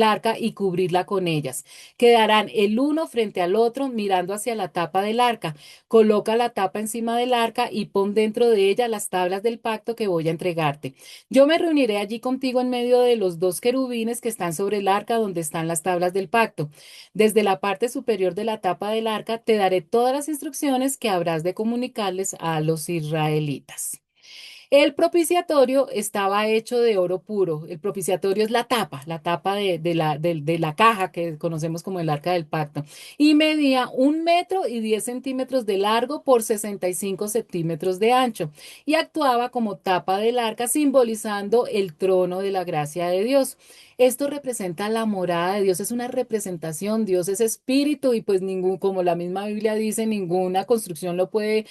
A: arca y cubrirla con ellas. Quedarán el uno frente al otro mirando hacia la tapa del arca. Coloca la tapa encima del arca y pon dentro de ella las tablas del pacto que voy a entregarte. Yo me reuniré allí contigo en medio de los 2 querubines que están sobre el arca donde están las tablas del pacto. Desde la parte superior de la tapa del arca te daré todas las instrucciones que habrás de comunicarles a los israelitas. El propiciatorio estaba hecho de oro puro. El propiciatorio es la tapa de la caja que conocemos como el arca del pacto. Y medía 1 metro y 10 centímetros de largo por 65 centímetros de ancho. Y actuaba como tapa del arca, simbolizando el trono de la gracia de Dios. Esto representa la morada de Dios, es una representación. Dios es espíritu y pues ningún, como la misma Biblia dice, ninguna construcción lo puede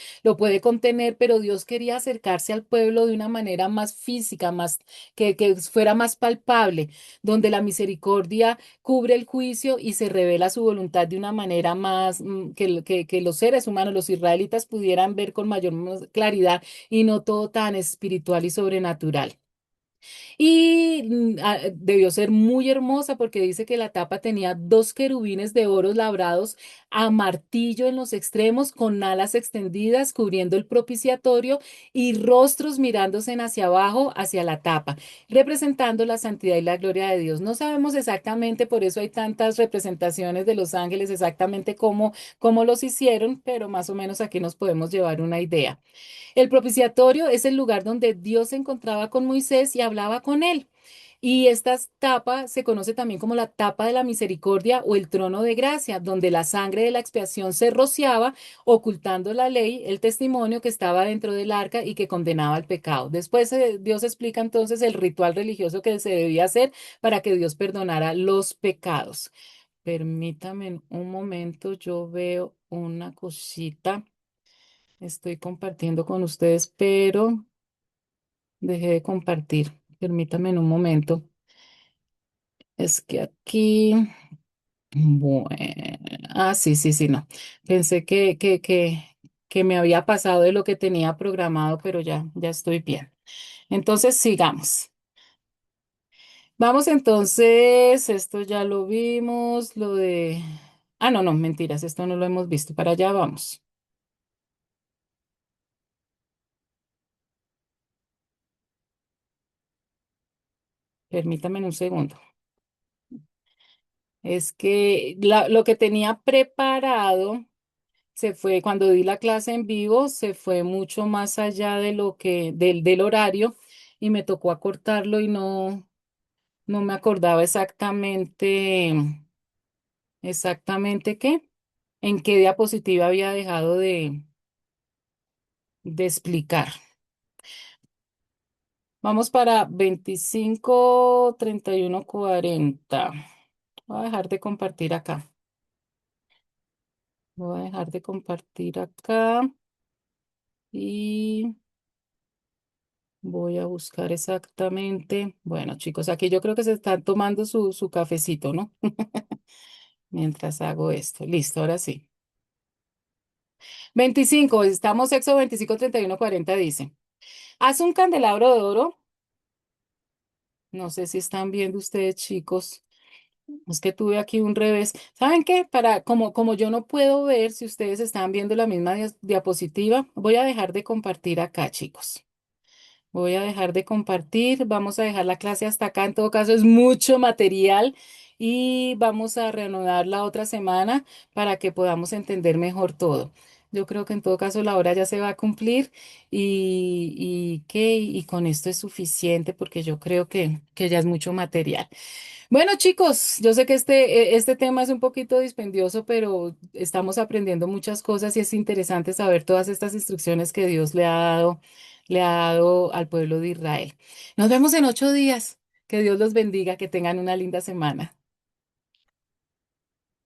A: contener, pero Dios quería acercarse al pueblo de una manera más física, más que fuera más palpable, donde la misericordia cubre el juicio y se revela su voluntad de una manera más que los seres humanos, los israelitas, pudieran ver con mayor claridad y no todo tan espiritual y sobrenatural. Y debió ser muy hermosa porque dice que la tapa tenía 2 querubines de oro labrados a martillo en los extremos con alas extendidas cubriendo el propiciatorio y rostros mirándose hacia abajo, hacia la tapa, representando la santidad y la gloria de Dios. No sabemos exactamente, por eso hay tantas representaciones de los ángeles, exactamente cómo los hicieron, pero más o menos aquí nos podemos llevar una idea. El propiciatorio es el lugar donde Dios se encontraba con Moisés y hablaba con él. Y esta tapa se conoce también como la tapa de la misericordia o el trono de gracia, donde la sangre de la expiación se rociaba, ocultando la ley, el testimonio que estaba dentro del arca y que condenaba el pecado. Después Dios explica entonces el ritual religioso que se debía hacer para que Dios perdonara los pecados. Permítame un momento, yo veo una cosita. Estoy compartiendo con ustedes, pero dejé de compartir. Permítame en un momento. Es que aquí, bueno, sí, sí, sí, no. Pensé que me había pasado de lo que tenía programado, pero ya estoy bien. Entonces, sigamos. Vamos entonces, esto ya lo vimos, lo de... Ah, no, no, mentiras, esto no lo hemos visto. Para allá vamos. Permítame un segundo. Es que lo que tenía preparado se fue, cuando di la clase en vivo, se fue mucho más allá de del horario y me tocó acortarlo y no me acordaba exactamente en qué diapositiva había dejado de explicar. Vamos para 25, 31, 40. Voy a dejar de compartir acá. Voy a dejar de compartir acá y Voy a buscar exactamente. Bueno, chicos, aquí yo creo que se están tomando su cafecito, ¿no? Mientras hago esto. Listo, ahora sí. 25, estamos sexo 25, 31, 40, dice. Haz un candelabro de oro. No sé si están viendo ustedes, chicos. Es que tuve aquí un revés. ¿Saben qué? Como yo no puedo ver si ustedes están viendo la misma diapositiva, voy a dejar de compartir acá, chicos. Voy a dejar de compartir, vamos a dejar la clase hasta acá. En todo caso, es mucho material y vamos a reanudar la otra semana para que podamos entender mejor todo. Yo creo que en todo caso la hora ya se va a cumplir y con esto es suficiente porque yo creo que ya es mucho material. Bueno, chicos, yo sé que este tema es un poquito dispendioso, pero estamos aprendiendo muchas cosas y es interesante saber todas estas instrucciones que Dios le ha dado al pueblo de Israel. Nos vemos en 8 días. Que Dios los bendiga, que tengan una linda semana.